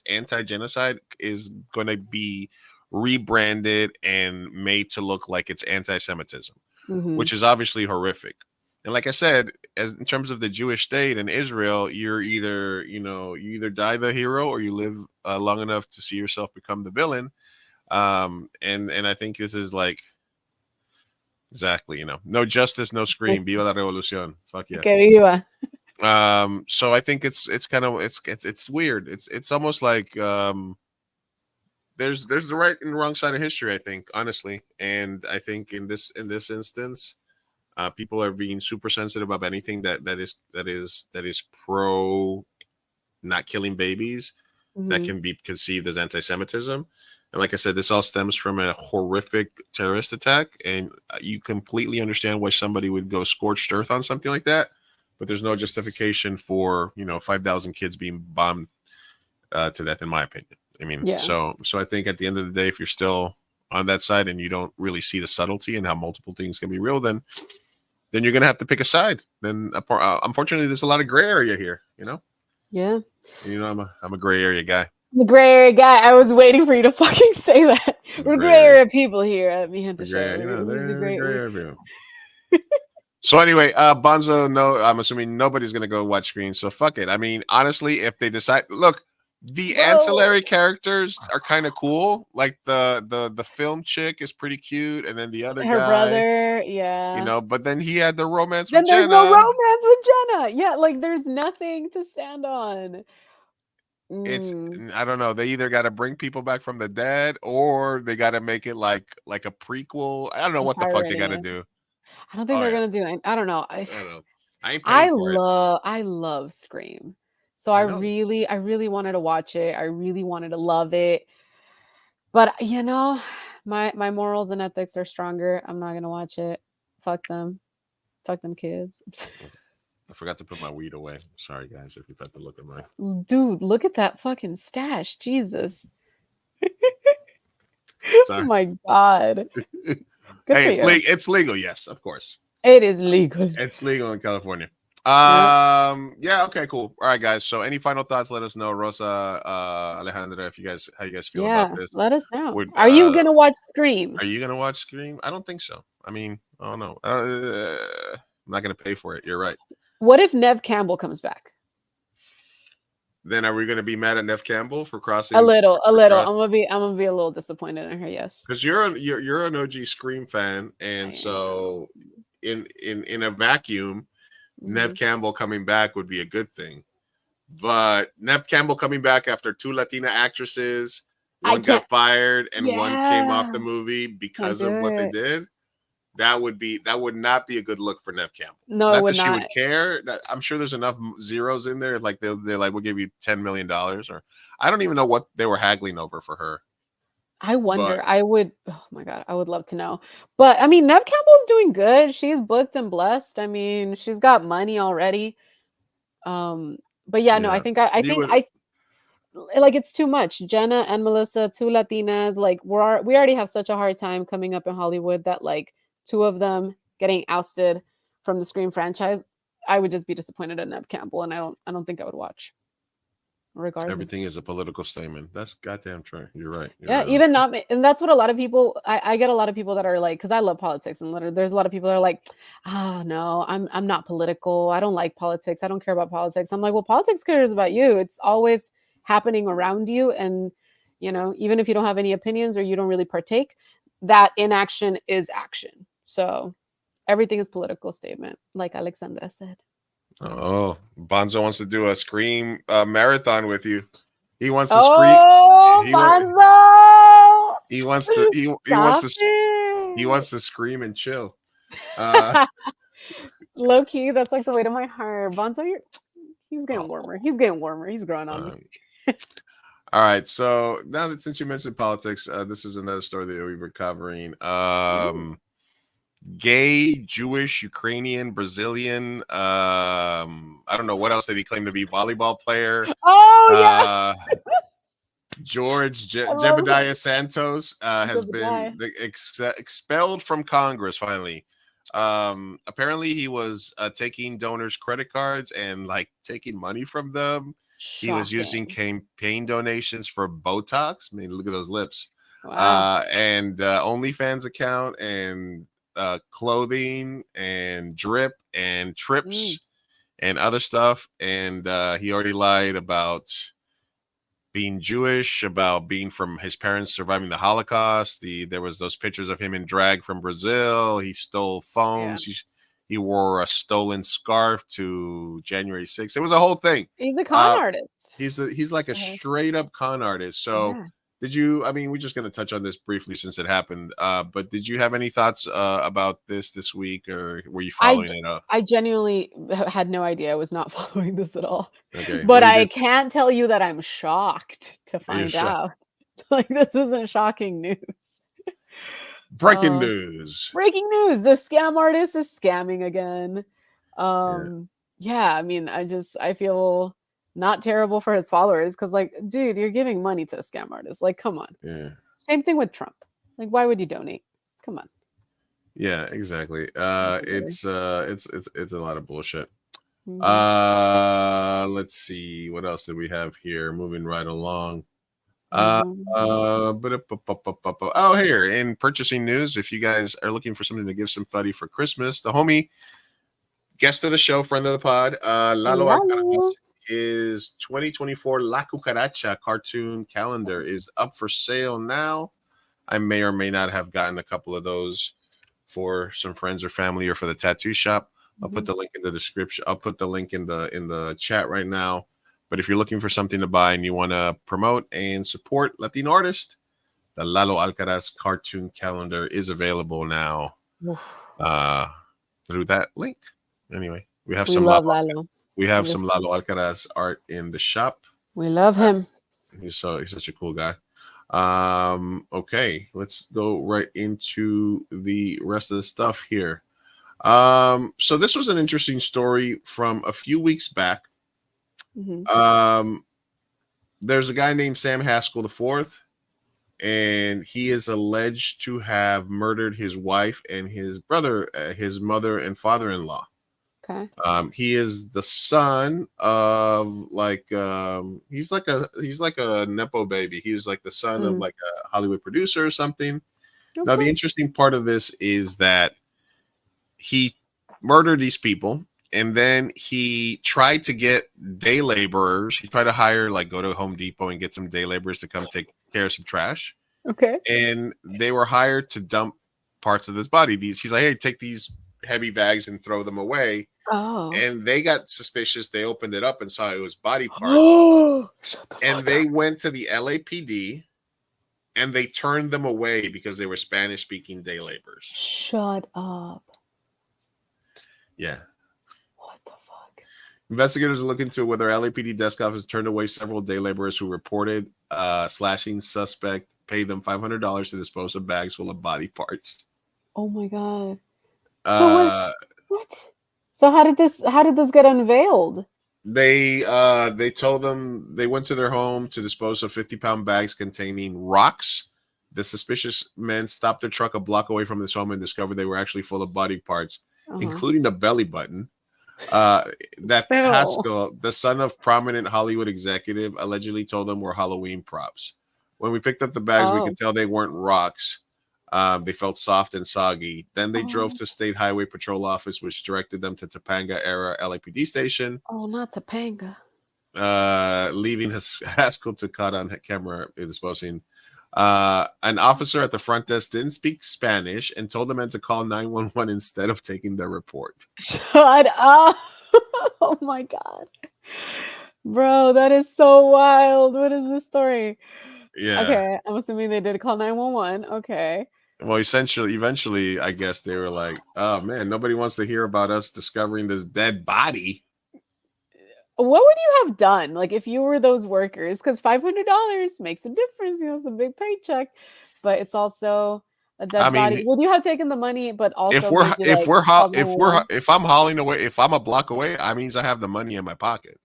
anti-genocide is going to be rebranded and made to look like it's anti-Semitism, which is obviously horrific. And like I said, as in terms of the Jewish state and Israel, you're either, you either die the hero or you live long enough to see yourself become the villain. And I think this is like exactly, no justice, no scream. Viva la revolución. Fuck yeah. Que viva. So I think it's kind of it's weird. It's almost like there's the right and wrong side of history, I think, honestly. And I think in this instance, people are being super sensitive about anything that is pro not killing babies that can be conceived as anti-Semitism. And like I said, this all stems from a horrific terrorist attack, and you completely understand why somebody would go scorched earth on something like that. But there's no justification for 5,000 kids being bombed to death, in my opinion. I mean, so I think at the end of the day, if you're still on that side and you don't really see the subtlety and how multiple things can be real, then you're gonna have to pick a side. Then unfortunately, there's a lot of gray area here. Yeah. I'm a gray area guy. The gray area guy. I was waiting for you to fucking say that. We're gray area people here at Me Hunt the Show. They're gray area people. So anyway, Bonzo, no, I'm assuming nobody's gonna go watch Scream, so fuck it. I mean, honestly, if they decide, look, the ancillary characters are kind of cool. Like the film chick is pretty cute, and then the other her guy, brother, yeah, but then he had the romance then with there's Jenna. no romance with Jenna. Yeah, like there's nothing to stand on. It's I don't know. They either got to bring people back from the dead, or they got to make it like a prequel. I don't know what the fuck they got to do. I don't think they're gonna do it. I don't know. I don't know. I ain't paying for it. I love Scream. So I really wanted to watch it. I really wanted to love it. But my morals and ethics are stronger. I'm not gonna watch it. Fuck them. Fuck them kids. I forgot to put my weed away. Sorry guys, if you've had to look at my dude, look at that fucking stash. Jesus. Oh my God. Hey, it's legal. Yes, of course. It is legal. It's legal in California. Yeah. Okay. Cool. All right, guys. So, any final thoughts? Let us know, Rosa, Alejandra, how you guys feel about this. Let us know. Are you gonna watch Scream? Are you gonna watch Scream? I don't think so. I mean, I don't know. I'm not gonna pay for it. You're right. What if Neve Campbell comes back? Then are we gonna be mad at Neve Campbell for crossing? A little. I'm gonna be a little disappointed in her. Yes, because you're an OG Scream fan, and so in a vacuum, Neve Campbell coming back would be a good thing. But Neve Campbell coming back after 2 Latina actresses, one got fired and one came off the movie because of what they did. That would not be a good look for Neve Campbell. No, not it would that she not. would care. I'm sure there's enough zeros in there. Like they're like, we'll give you $10 million, or I don't even know what they were haggling over for her. I wonder. Oh my God, I would love to know. But I mean, Neve Campbell's doing good. She's booked and blessed. I mean, she's got money already. But yeah, no, I think like it's too much. Jenna and Melissa, 2 Latinas. Like we already have such a hard time coming up in Hollywood that like 2 of them getting ousted from the Scream franchise. I would just be disappointed at Neve Campbell, and I don't think I would watch. Regardless, everything is a political statement. That's goddamn true. You're right. Even not, and that's what a lot of people. I get a lot of people that are like, because I love politics, and literally, there's a lot of people that are like, no, I'm not political. I don't like politics. I don't care about politics. I'm like, well, politics cares about you. It's always happening around you, and even if you don't have any opinions or you don't really partake, that inaction is action. So everything is political statement, like Alexandra said. Oh, Bonzo wants to do a Scream marathon with you. He wants to scream. Bonzo! He wants to scream and chill. Low key, that's like the way to my heart. Bonzo, he's getting warmer. He's getting warmer. He's growing on me. All right. So now that since you mentioned politics, this is another story that we were covering. gay, Jewish, Ukrainian, Brazilian. I don't know what else did he claim to be. Volleyball player. Oh yeah, George I love Jebediah Santos has been Jebediah. expelled from Congress finally. Apparently he was taking donors' credit cards and like taking money from them. He was using Shocking. campaign donations for Botox. I mean, look at those lips. Wow. And OnlyFans account and clothing and drip and trips and other stuff. And he already lied about being Jewish, about being from his parents surviving the Holocaust. There was those pictures of him in drag from Brazil. He stole phones. He wore a stolen scarf to January 6th. It was a whole thing. He's a con artist. He's like a straight up con artist. So Yeah. did you? I mean, we're just going to touch on this briefly since it happened. But did you have any thoughts about this week, or were you following it up? I genuinely had no idea. I was not following this at all. Okay, But well, you I did. can't tell you that I'm shocked to You're find shocked. out. Like, this isn't shocking news. Breaking news. Breaking news. The scam artist is scamming again. Yeah. Yeah, I mean, I feel not terrible for his followers because, like, dude, you're giving money to a scam artist. Like, come on. Yeah. Same thing with Trump. Like, why would you donate? Come on. Yeah, exactly. It's a lot of bullshit. Mhm. Let's see what else did we have here. Moving right along. Mhm. Oh, here in purchasing news, if you guys are looking for something to give some fuddy for Christmas, the homie guest of the show, friend of the pod, Lalo Alcaraz, his 2024 La Cucaracha cartoon calendar is up for sale now. I may or may not have gotten a couple of those for some friends or family or for the tattoo shop. I'll put the link in the description. I'll put the link in the chat right now. But if you're looking for something to buy and you want to promote and support Latino artists, the Lalo Alcaraz cartoon calendar is available now through that link. Anyway, we have some love Lalo. Lalo. We have some Lalo Alcaraz art in the shop. We love him. He's such a cool guy. Okay, let's go right into the rest of the stuff here. So this was an interesting story from a few weeks back. There's a guy named Sam Haskell IV, and he is alleged to have murdered his wife and his brother, his mother and father-in-law. Okay. He is the son of he's like a nepo baby. He was like the son of like a Hollywood producer or something. Okay. Now the interesting part of this is that he murdered these people, and then he tried to get day laborers. He tried to hire, like, go to Home Depot and get some day laborers to come take care of some trash. Okay. And they were hired to dump parts of his body. He's like, hey, take these heavy bags and throw them away. Oh. And they got suspicious. They opened it up and saw it was body parts. And they went to the LAPD and they turned them away because they were Spanish-speaking day laborers. Shut up. Yeah. What the fuck? Investigators are looking into whether LAPD desk officers turned away several day laborers who reported slashing suspect paid them $500 to dispose of bags full of body parts. Oh my god. So what? So how did this get unveiled? They told them they went to their home to dispose of 50-pound bags containing rocks. The suspicious men stopped their truck a block away from this home and discovered they were actually full of body parts, including a belly button. That Haskell, the son of prominent Hollywood executive, allegedly told them were Halloween props. When we picked up the bags, we could tell they weren't rocks. They felt soft and soggy. Then they drove to State Highway Patrol office, which directed them to Topanga Era LAPD station. Oh, not Topanga. Leaving Haskell to caught on camera disposing. An officer at the front desk didn't speak Spanish and told the men to call 911 instead of taking their report. Shut up. Oh my god. Bro, that is so wild. What is this story? Yeah. Okay, I'm assuming they did call 911. Okay. Well, eventually, I guess they were like, oh man, nobody wants to hear about us discovering this dead body. What would you have done, like, if you were those workers? Because $500 makes a difference. You know, it's a big paycheck, but it's also, A dead body. Would you have taken the money, but also if I'm hauling away, if I'm a block away, that means I have the money in my pocket.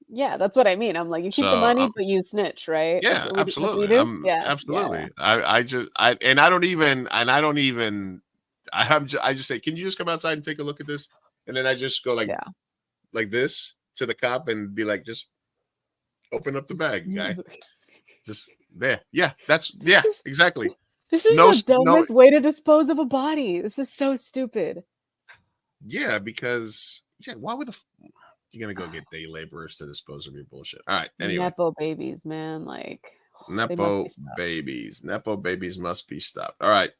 Yeah, that's what I mean. I'm like, you keep the money, but you snitch, right? Yeah, absolutely. Absolutely. Yeah. I just say, can you just come outside and take a look at this? And then I just go like this to the cop and be like, just open up the bag, guy. Just there. Yeah, exactly. This is the dumbest way to dispose of a body. This is so stupid. Yeah, because why would you're gonna go get day laborers to dispose of your bullshit? All right. Anyway, Nepo babies, man. Like Nepo babies. Nepo babies must be stopped. All right.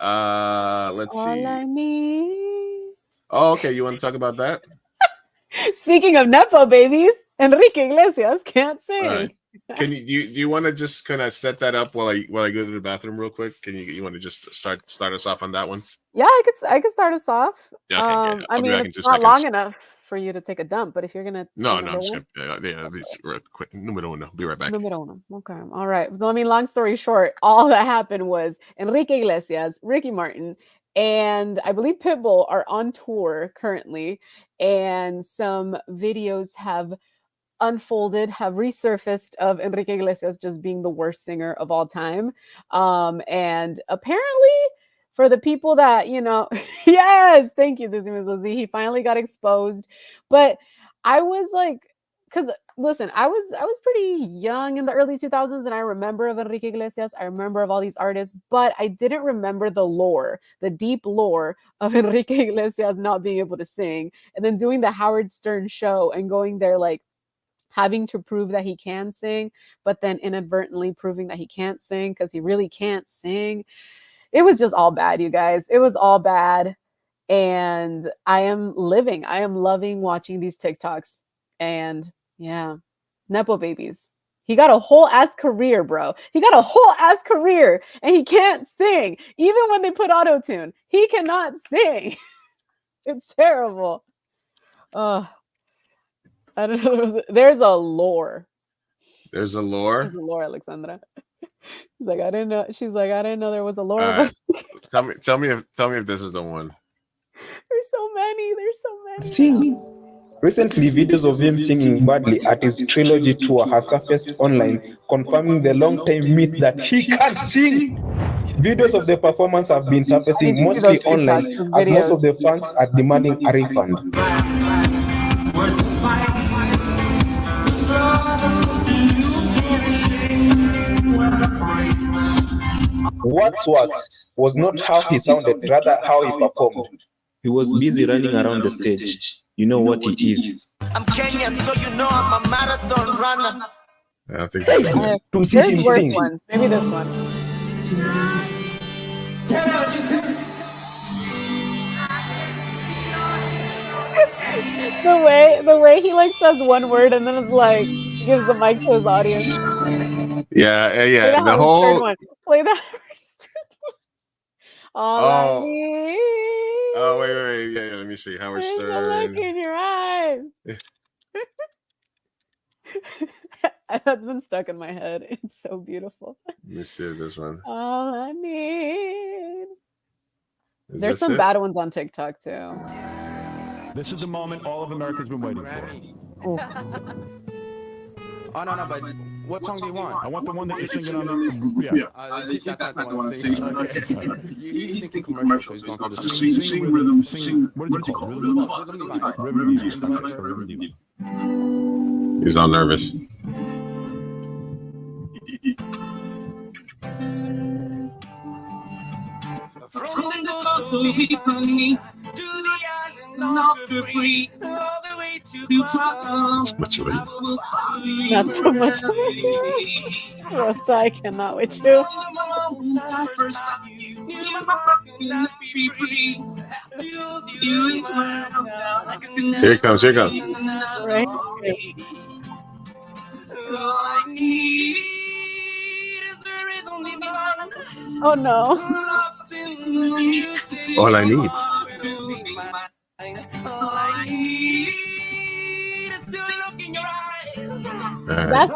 Let's see. All I need. Oh, okay. You want to talk about that? Speaking of Nepo babies, Enrique Iglesias can't sing. Right. Can you do you want to just kind of set that up while I go to the bathroom real quick? Can you want to just start us off on that one? Yeah, I could start us off. Yeah, okay, I mean, it's not long enough for you to take a dump, but if you're gonna I'm just gonna real quick. Numero uno. Be right back. Numero uno. Okay. All right. Well, I mean, long story short, all that happened was Enrique Iglesias, Ricky Martin, and I believe Pitbull are on tour currently, and some videos have resurfaced of Enrique Iglesias just being the worst singer of all time. And apparently for the people that, yes, thank you, Lizzie. He finally got exposed. But I was like, because listen, I was pretty young in the early 2000s, and I remember of Enrique Iglesias. I remember of all these artists, but I didn't remember the deep lore of Enrique Iglesias not being able to sing. And then doing the Howard Stern show and going there like, having to prove that he can sing, but then inadvertently proving that he can't sing because he really can't sing. It was just all bad, you guys. It was all bad. And I am loving watching these TikToks. And yeah, Nepo babies. He got a whole ass career, bro. He got a whole ass career and he can't sing. Even when they put auto-tune, he cannot sing. It's terrible. Oh, I don't know. There's a lore. There's a lore. There's a lore, Alexandra. She's like, I didn't know. She's like, I didn't know there was a lore. Right. Tell me if this is the one. There's so many. Sing. Recently, videos of him singing badly at his trilogy tour has surfaced online, confirming the long-time myth that he can't sing. Videos of the performance have been surfacing mostly online, as most of the fans are demanding a refund. What's worse was not how he sounded, rather how he performed. He was busy running around the stage. You know what he is. I'm Kenyan, so you know I'm a marathon runner. I think to see him sing. One. Maybe this one. the way he like says one word and then it's like gives the mic to his audience. Yeah. The whole one. Play that. All I need. Oh wait. Yeah. Let me see. Howard Stern. Look in your eyes. That's been stuck in my head. It's so beautiful. Let me see this one. All I need. There's some bad ones on TikTok too. This is the moment all of America's been waiting for. Oh, no, but what song do you want? I want the one that you're singing on the... That's not the one I'm singing. Okay. He's thinking commercial, so he's going for the sing rhythm, sing... What is it called? Rhythm Divine. He's all nervous. From the coast of Italy to the island of the free, all the way to That's much of it. Not so much. Rosa, I cannot with you. Here it comes. Right. Oh no. All I need. That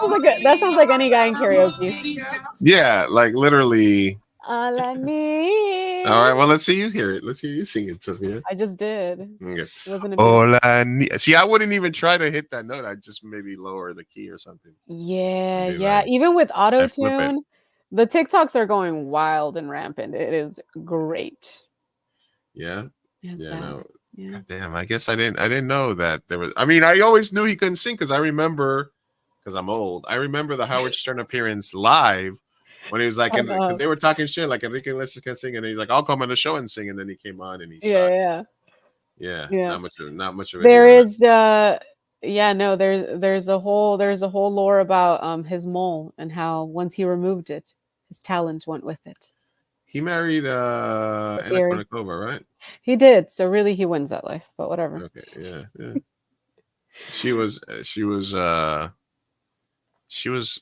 sounds like any guy in karaoke. Yeah, like literally All I need. All right, well, let's see you hear it. Let's hear you sing it, Sophia. I just did. Okay. It wasn't a All I need. See, I wouldn't even try to hit that note. I'd just maybe lower the key or something. Yeah, Be yeah. like, Even with auto flip it. tune, the TikToks are going wild and rampant. It is great. Yeah. It's Yeah. bad. No. Yeah. God damn. I guess I didn't know that there was. I mean, I always knew he couldn't sing because I remember, because I'm old. I remember the Howard Stern appearance live when he was like, because they were talking shit like Enrique Iglesias can sing, and he's like, I'll come on the show and sing, and then he came on and he sucked. Yeah. Yeah. Yeah. Not much of a There hero. is yeah, no, there's a whole lore about his mole and how once he removed it, his talent went with it. He married Anna theory. Kournikova, right? He did, so really he wins that life, but whatever. Okay, yeah, yeah. She was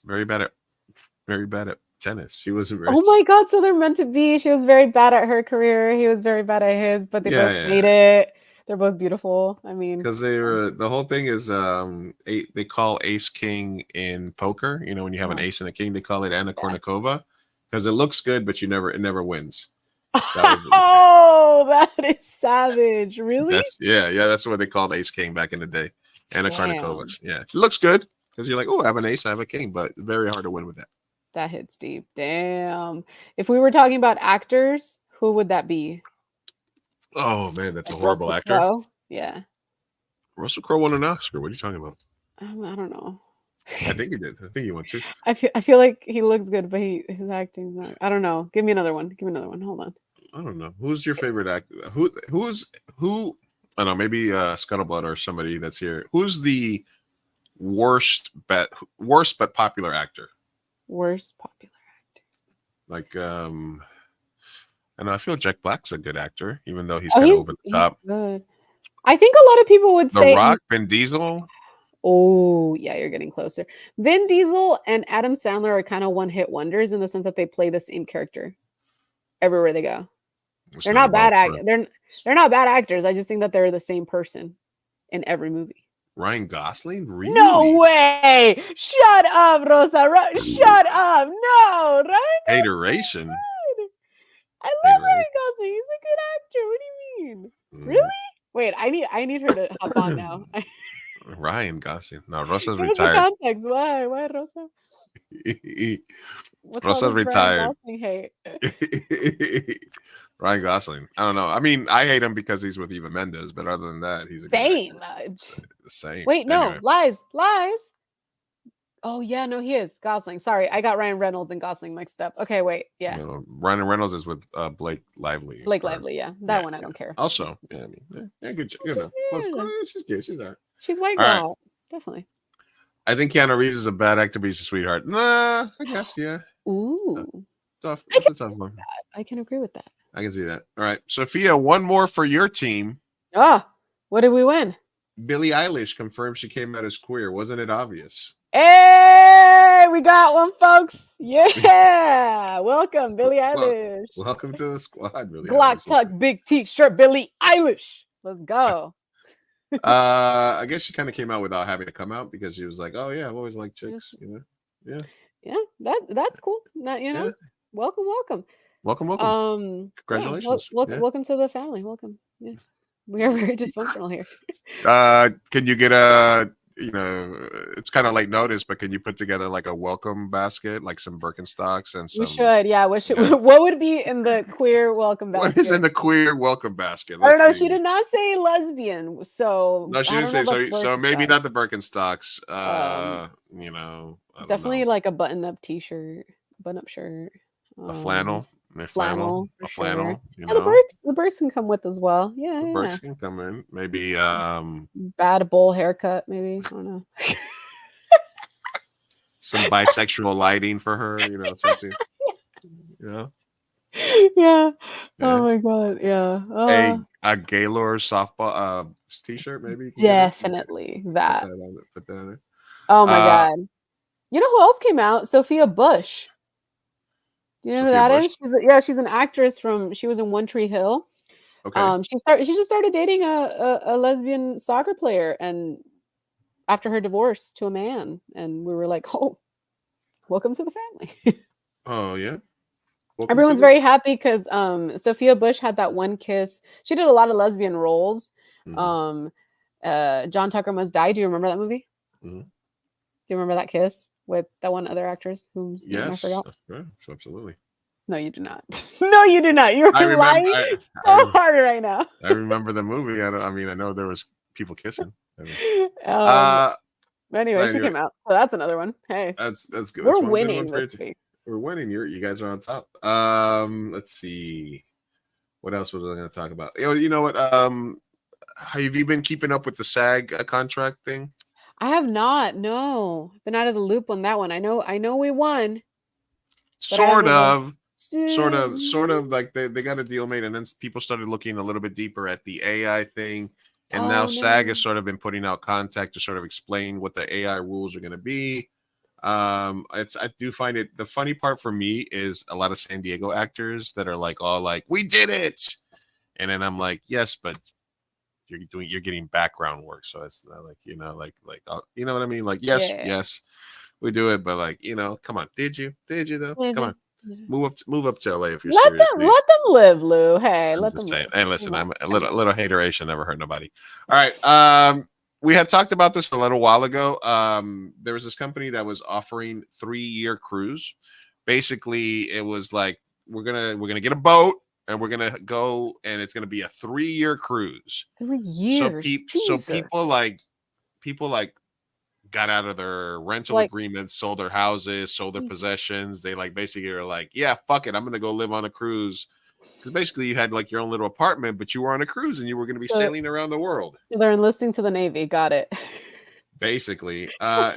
very bad at tennis. She wasn't very. Oh my god, so they're meant to be. She was very bad at her career. He was very bad at his, but they both made it. They're both beautiful. I mean, because they were, the whole thing is they call ace king in poker. You know, when you have an ace and a king, they call it Anna Kournikova because it looks good, but it never wins. Oh, that is savage. Really? That's what they called ace king back in the day. Anna Kournikova. Yeah, it looks good because you're like, oh, I have an ace, I have a king, but very hard to win with that. That hits deep. Damn. If we were talking about actors, who would that be? Oh man, that's Like a horrible Russell actor. Crowe? Yeah. Russell Crowe won an Oscar. What are you talking about? I don't know. I think he did. I think he won too. I feel like he looks good, but his acting's not. I don't know. Give me another one. Hold on. I don't know. Who's your favorite actor? Who? I don't know. Maybe Scuttlebutt or somebody that's here. Who's the worst but popular actor? Worst popular actor. Like I know. I feel Jack Black's a good actor, even though he's kind of over the top. Good. I think a lot of people would say The Rock, Vin Diesel. Oh, yeah, you're getting closer. Vin Diesel and Adam Sandler are kind of one-hit wonders in the sense that they play the same character everywhere they go. They're not bad actors. They're not bad actors. I just think that they're the same person in every movie. Ryan Gosling? Really? No way! Shut up, Rosa. Shut up. No, Ryan Hateration. I love Ryan Gosling. He's a good actor. What do you mean? Really? Wait, I need her to hop on now. Ryan Gosling. No, Rosa's Give us the retired. context. Why, Rosa? What's Rosa's retired. Ryan Gosling hate? Ryan Gosling. I don't know. I mean, I hate him because he's with Eva Mendes, but other than that, he's a same. Same. Wait, no, Anyway. lies. Oh yeah, no, he is Gosling. Sorry, I got Ryan Reynolds and Gosling mixed up. Okay, wait, yeah. No, Ryan Reynolds is with Blake Lively. Blake Lively, yeah. That one I don't care. Also, yeah, I mean, good. You know, she's good. She's all right. She's white girl, definitely. I think Keanu Reeves is a bad actor, but he's a sweetheart. Nah, I guess, yeah. Ooh, tough. That's a tough one. I can agree with that. I can see that. All right, Sophia, one more for your team. What did we win? Billie Eilish confirmed she came out as queer. Wasn't it obvious? Hey, we got one, folks. Yeah, welcome, Billie Eilish. Welcome to the squad, Billie Glock Eilish. tuck, big T-shirt, Billie Eilish. Let's go. I guess she kind of came out without having to come out because she was like, "Oh yeah, I've always liked chicks," you know. Yeah, that's cool. Not welcome. Welcome. Congratulations. Welcome to the family. Welcome. Yes, we are very dysfunctional here. Can you get a? It's kind of late notice, but can you put together like a welcome basket, like some Birkenstocks and some? We should, yeah. What would be in the queer welcome basket? What is in the queer welcome basket? I don't know. She did not say lesbian, so no, she didn't say so. So maybe not the Birkenstocks. Definitely like a button-up T-shirt, button-up shirt, a flannel. Flannel. You know? The Birks can come with as well. Yeah, the Birks can come in. Maybe bad bowl haircut. Maybe I don't know. Some bisexual lighting for her. Something. Yeah. Oh my god. Yeah. A Gaylord softball T-shirt maybe. Definitely that. Put that on there. Oh my god. You know who else came out? Sophia Bush. You know who that is? She's an actress she was in One Tree Hill. Okay. She just started dating a lesbian soccer player, and after her divorce to a man, and we were like, oh, welcome to the family. Oh yeah. Welcome to Everyone's the- very happy because Sophia Bush had that one kiss. She did a lot of lesbian roles. Mhm. John Tucker Must Die. Do you remember that movie? Mhm. Do you remember that kiss with that one other actress whose name I Yes, forgot? yes, absolutely. No, you do not. No, you do not. You're I remember. lying I, so hard right now. I remember the movie. I mean, I know there was people kissing. I mean, Um, anyway, she anyway, came out. So that's another one. Hey, that's good. we're That's one good one winning for you. this week. We're winning. You guys are on top. Let's see. What else was I going to talk about? You know what? Have you been keeping up with the SAG contract thing? I have not. No, been out of the loop on that one. I know we won. but I Sort haven't of like they got a deal made, and then people started looking a little bit deeper at the AI thing, and now Oh, SAG no. has sort of been putting out contact to sort of explain what the AI rules are going to be. I do find it, the funny part for me is a lot of San Diego actors that are like all like, we did it, and then I'm like, yes, but you're getting background work, so it's not like, you know, like you know what I mean, like yes, Yeah. yes, we do it, but like, you know, come on, did you though? Come on, move up to LA if you're Let serious. them live, Lou. Hey, I'm let just them saying. live. Hey, listen, Come I'm on. a little hateration never hurt nobody. All right. We had talked about this a little while ago. There was this company that was offering 3-year cruise. Basically, it was like we're gonna get a boat and we're gonna go, and it's gonna be a 3-year cruise. 3 years. So Jesus. people got out of their rental Like- agreements, sold their houses, sold their possessions. They like basically are like, yeah, fuck it, I'm gonna go live on a cruise. Because basically you had like your own little apartment, but you were on a cruise and you were going to be So- sailing around the world. So they're enlisting to the Navy. Got it. Basically,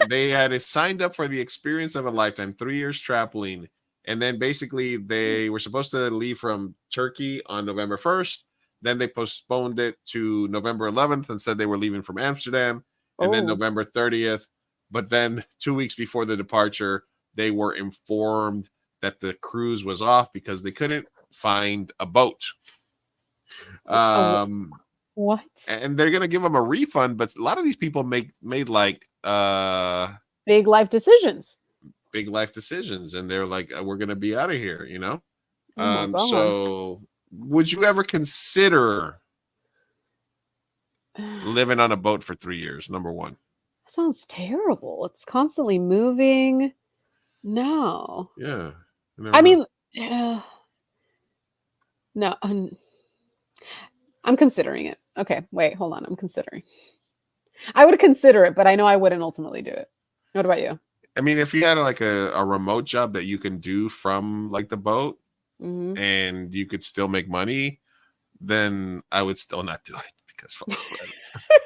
they had signed up for the experience of a lifetime, 3 years traveling. And then basically they were supposed to leave from Turkey on November 1st. Then they postponed it to November 11th and said they were leaving from Amsterdam. And then Oh. November 30th. But then 2 weeks before the departure, they were informed that the cruise was off because they couldn't find a boat. What? And they're gonna give them a refund, but a lot of these people made like Big life decisions. big life decisions, and they're like, we're gonna be out of here, you know. Oh my God. So would you ever consider living on a boat for 3 years? Number one. Sounds terrible. It's constantly moving. No. Yeah. I mean, no. I'm considering it. Okay, wait, hold on. I'm considering. I would consider it, but I know I wouldn't ultimately do it. What about you? I mean, if you had like a remote job that you can do from like the boat, Mhm. and you could still make money, then I would still not do it because fuck,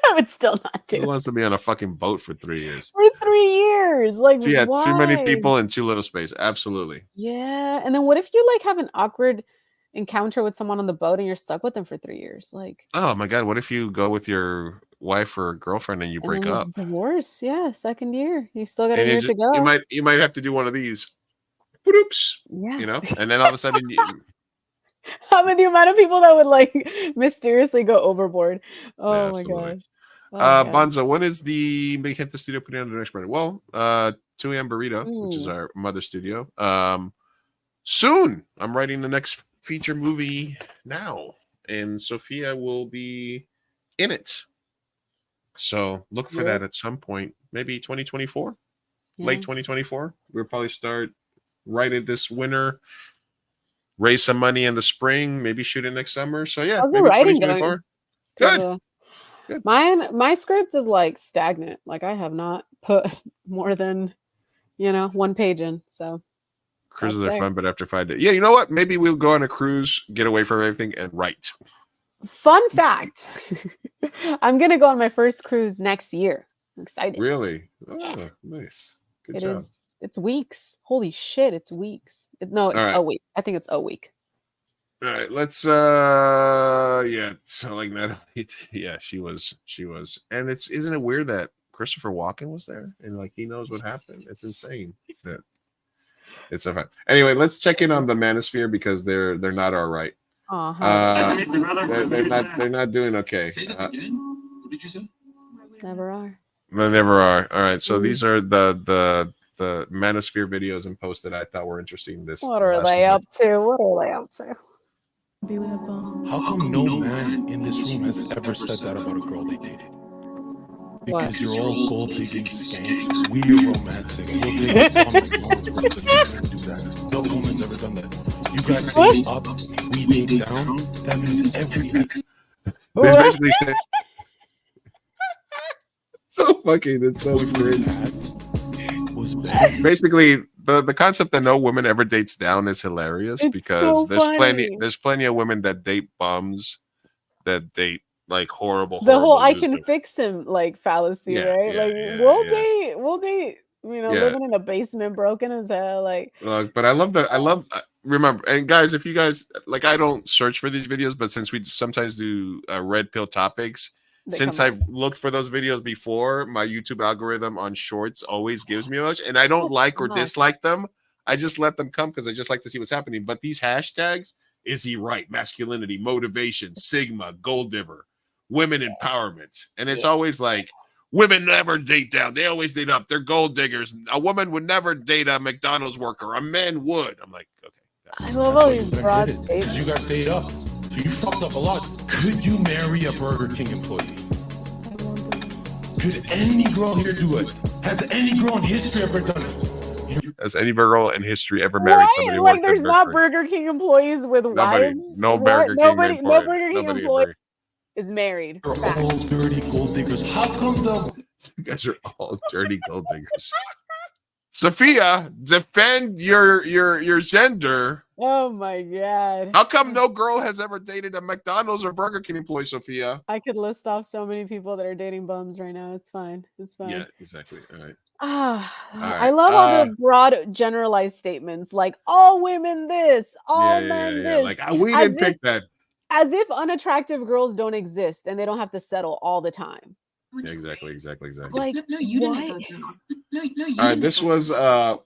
I would still not do who it. wants to be on a fucking boat for 3 years? For 3 years. Like, So yeah, too many why? people in too little space. Absolutely. Yeah, and then what if you like have an awkward encounter with someone on the boat and you're stuck with them for 3 years? Like, Oh my god, what if you go with your wife or girlfriend and you and break then you up? divorce. Yeah, second year. You still got a And year to go. you might have to do one of these. Oops. Yeah. You know, and then all of a sudden How many the amount of people that would like mysteriously go overboard? Oh my absolutely. gosh. Oh, yeah. Bonzo, when is the Big Hit the Studio putting on the next brand? Well, 2 a.m. Burrito, which is our mother studio. Soon. I'm writing the next feature movie now, and Sophia will be in it. So look for that at some point, maybe 2024, late Yeah. 2024. We'll probably start writing this winter, raise some money in the spring, maybe shoot it next summer. So yeah, How's the maybe writing 2024. going? Good. Good. My script is like stagnant. Like I have not put more than, one page in. So Cruises that's are there. fun, but after 5 days, yeah, you know what? Maybe we'll go on a cruise, get away from everything, and write. Fun fact. I'm gonna go on my first cruise next year. I'm excited. Really? Oh, nice. Good It job. is. It's weeks. Holy shit! It's weeks. No, it's All right. a week. I think it's a week. All right, let's yeah, so like Natalie, yeah, she was, and isn't it weird that Christopher Walken was there and like he knows what happened? It's insane. That it's so fun. Anyway, let's check in on the Manosphere because they're not all right. They're not doing okay. What did you say? Never are. They never are. All right, so these are the the Manosphere videos and posts that I thought were interesting. What are they up to? What are they up to? Be with a bum. How come no man in this room has ever said that about a girl they dated? Because you're all gold digging skanks. We're romantic. We'll take a McDonald's for the man do that. No woman's ever done that. You guys date up, we date down. That means every. They basically said. So fucking, it's so great. Basically, the concept that no woman ever dates down is hilarious because there's plenty of women that date bums, that date like horrible. The whole "I losers. can fix him" like fallacy, Yeah, right? yeah, like yeah, we'll date. You know, living in a basement, broken as hell. Like, but I love that. I love. Remember, and guys, if you guys like, I don't search for these videos, but since we sometimes do red pill topics. Since I've looked for those videos before, my YouTube algorithm on shorts always gives me a bunch, and I don't like or dislike them. I just let them come because I just like to see what's happening. But these hashtags, is he right? Masculinity, motivation, Sigma, gold digger, women empowerment. And it's always like, women never date down. They always date up. They're gold diggers. A woman would never date a McDonald's worker. A man would. I'm like, okay. I love all these broad Because you guys date up. So you fucked up a lot. Could you marry a Burger King employee? Could any girl here do it? Has any girl in history ever done it? Has any girl in history ever married somebody? Like, there's not Burger King employees with wives. No Burger King. Nobody employee is married. You're all dirty gold diggers. How come the? You guys are all dirty gold diggers. Sophia, defend your gender. Oh my god! How come no girl has ever dated a McDonald's or Burger King employee, Sophia? I could list off so many people that are dating bums right now. It's fine. It's fine. Yeah, exactly. All right. I love all the broad generalized statements like all women this, all men this. Like we didn't pick that. As if unattractive girls don't exist and they don't have to settle all the time. Yeah, exactly. Like, no, you didn't. No, you. All right, this was Pearl.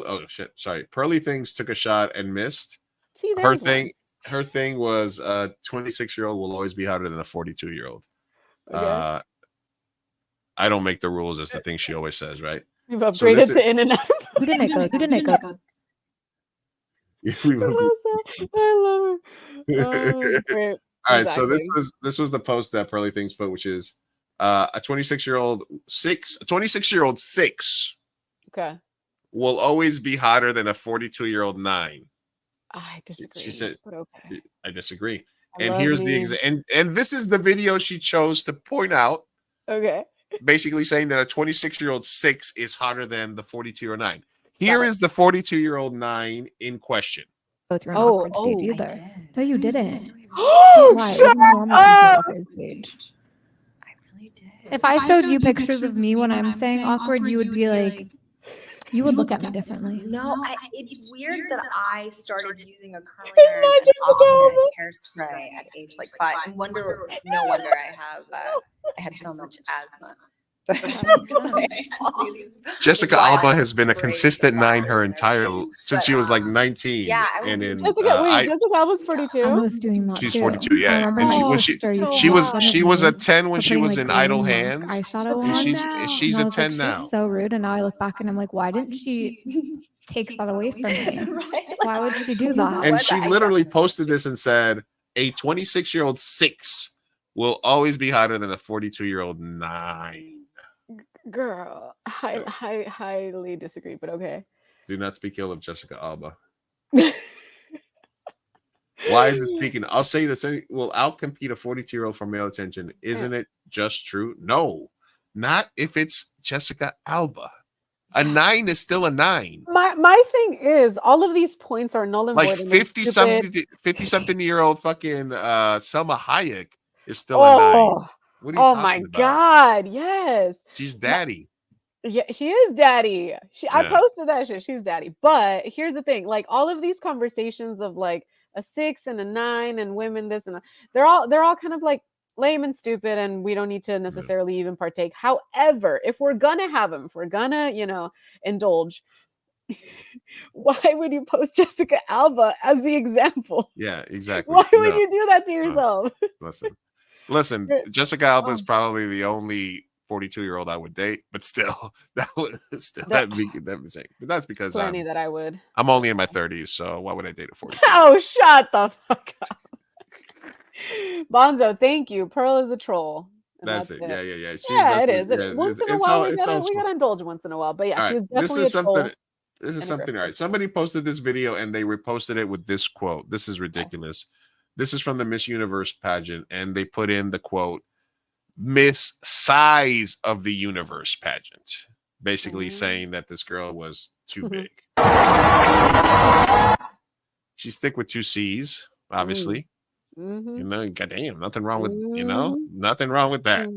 Oh shit, sorry. Pearly Things took a shot and missed. See, her thing was 26-year-old will always be hotter than a 42-year-old. Okay. I don't make the rules. That's the thing she always says, right? We've upgraded to in and out. Who didn't go? I love her. Great. All right, so this was the post that Pearly Things put, which is a 26-year-old 6 okay will always be hotter than a 42-year-old 9. I disagree. She said, but okay. I disagree. And here's the and this is the video she chose to point out. Okay. Basically saying that a 26-year-old 6 is hotter than the 42-year-old 9. Here is the 42-year-old 9 in question. Go through an awkward stage either. No, you didn't. Why? Shut up! If I showed you pictures of me when I'm saying awkward, you would be like, you would look at me differently. No, it's weird that I started using a curling It's iron not and Jessica automatic hairspray at age like 5. No wonder I had so much asthma. Jessica Alba has been a consistent 9 her entire since she was like 19. Yeah, and in Jessica Alba's 42. I was doing that she's too. 42, yeah. And she was a 10 when she was in Idle Hands. And she's a 10 now. She's so rude, and now I look back and I'm like, why didn't she take that away from me? Why would she do that? And she literally posted this and said, a 26-year-old 6 will always be hotter than a 42-year-old 9. Girl, I highly disagree, but okay. Do not speak ill of Jessica Alba. Why is it speaking? I'll say this. Will outcompete a 42-year-old for male attention. Isn't it just true? No, not if it's Jessica Alba. A 9 is still a 9. My thing is, all of these points are null and void. Like 50-something-year-old fucking Selma Hayek is still a 9. What are you talking about? God, yes. She's daddy. Yeah, she is daddy. I posted that shit. She's daddy. But here's the thing: like all of these conversations of like a 6 and a 9 and women this and that, they're all kind of like lame and stupid, and we don't need to necessarily even partake. However, if we're gonna have them, if we're gonna, indulge, why would you post Jessica Alba as the example? Yeah, exactly. Why would you do that to yourself? Listen, Jessica Alba is probably the only 42-year-old I would date, but still, that'd be insane. But that's because Plenty that I would. I'm only in my 30s, so why would I date a 42? Oh, shut the fuck up. Bonzo, thank you. Pearl is a troll. And That's it. Yeah. Yeah, it is. Once in a while, we gotta small. indulge once in a while. But yeah, All she right, was definitely a troll. This is something. All right, somebody posted this video and they reposted it with this quote. This is ridiculous. This is from the Miss Universe pageant, and they put in the quote, "Miss Size of the Universe pageant," basically saying that this girl was too big. She's thick with 2 C's, obviously. You know, goddamn, nothing wrong with nothing wrong with that.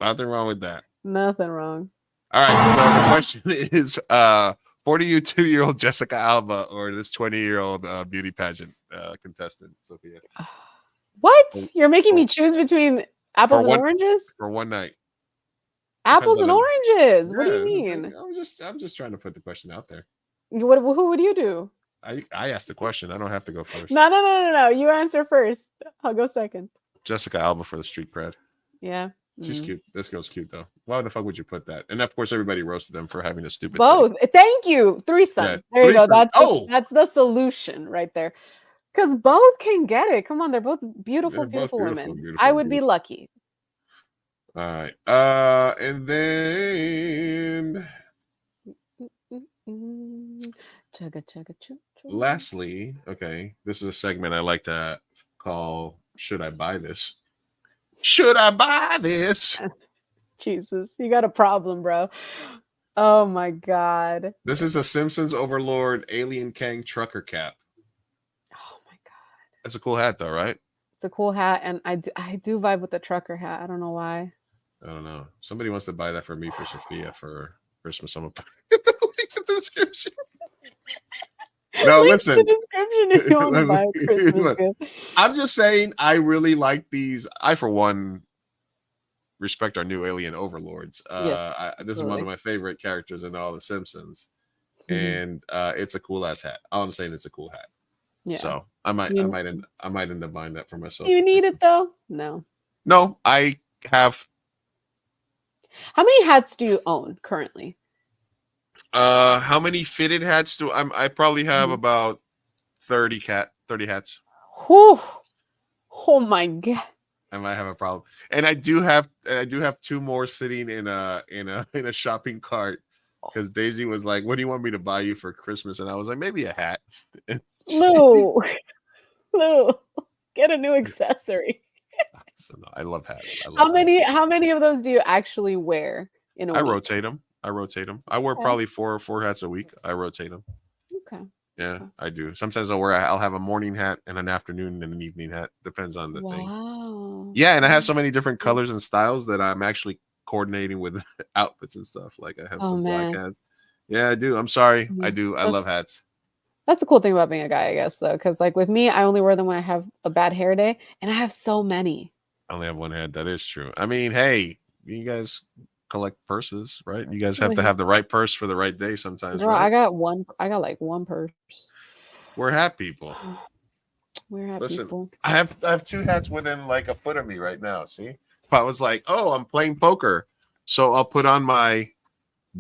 Nothing wrong with that. Nothing wrong. All right. So the question is, 42-year-old Jessica Alba or this 20-year-old beauty pageant contestant, Sophia? What? You're making me choose between apples and oranges? For one night. Apples and oranges. What do you mean? I'm just trying to put the question out there. Who would you do? I asked the question. I don't have to go first. No. You answer first. I'll go second. Jessica Alba for the street cred. Yeah. She's cute. This girl's cute though. Why the fuck would you put that? And of course, everybody roasted them for having a stupid both. Thank you. Threesome. Yeah, there you threesome. go. That's the solution right there. Because both can get it. Come on, they're both beautiful women. I would be lucky. All right. And then lastly, okay, this is a segment I like to call "Should I Buy This?" Should I buy this? Jesus, you got a problem, bro. Oh my god. This is a Simpsons Overlord Alien Kang trucker cap. Oh my god. That's a cool hat though, right? It's a cool hat, and I do vibe with the trucker hat. I don't know why. I don't know. Somebody wants to buy that for me for Sophia for Christmas. I'm gonna put it in the description. No, listen. The description if you want to buy a Christmas gift. I'm just saying, I really like these. I, for one, respect our new alien overlords. This is one of my favorite characters in all the Simpsons, and it's a cool ass hat. All I'm saying, it's a cool hat. Yeah. So I might end up buying that for myself. Do you need it though? No. No, I have. How many hats do you own currently? How many fitted hats do I probably have about 30 hats. Whew. Oh my god. I might have a problem. And I do have 2 more sitting in a shopping cart because Daisy was like, "What do you want me to buy you for Christmas?" And I was like, "Maybe a hat." Lou, get a new accessory. I love hats. How many of those do you actually wear in a week? I rotate them. I wear probably four hats a week. I rotate them. Okay. Yeah, I do. Sometimes I'll have a morning hat and an afternoon and an evening hat. Depends on the thing. Yeah, and I have so many different colors and styles that I'm actually coordinating with outfits and stuff. Like I have some black hats. Yeah, I do. I'm sorry. I do. I love hats. That's the cool thing about being a guy, I guess, though. Because like with me, I only wear them when I have a bad hair day, and I have so many. I only have one hat. That is true. I mean, hey, you guys collect purses, right? You guys have to have the right purse for the right day sometimes. Girl, right? I got like one purse. We're hat people. We're hat people. I have 2 hats within like a foot of me right now. See, if I was like, oh, I'm playing poker, so I'll put on my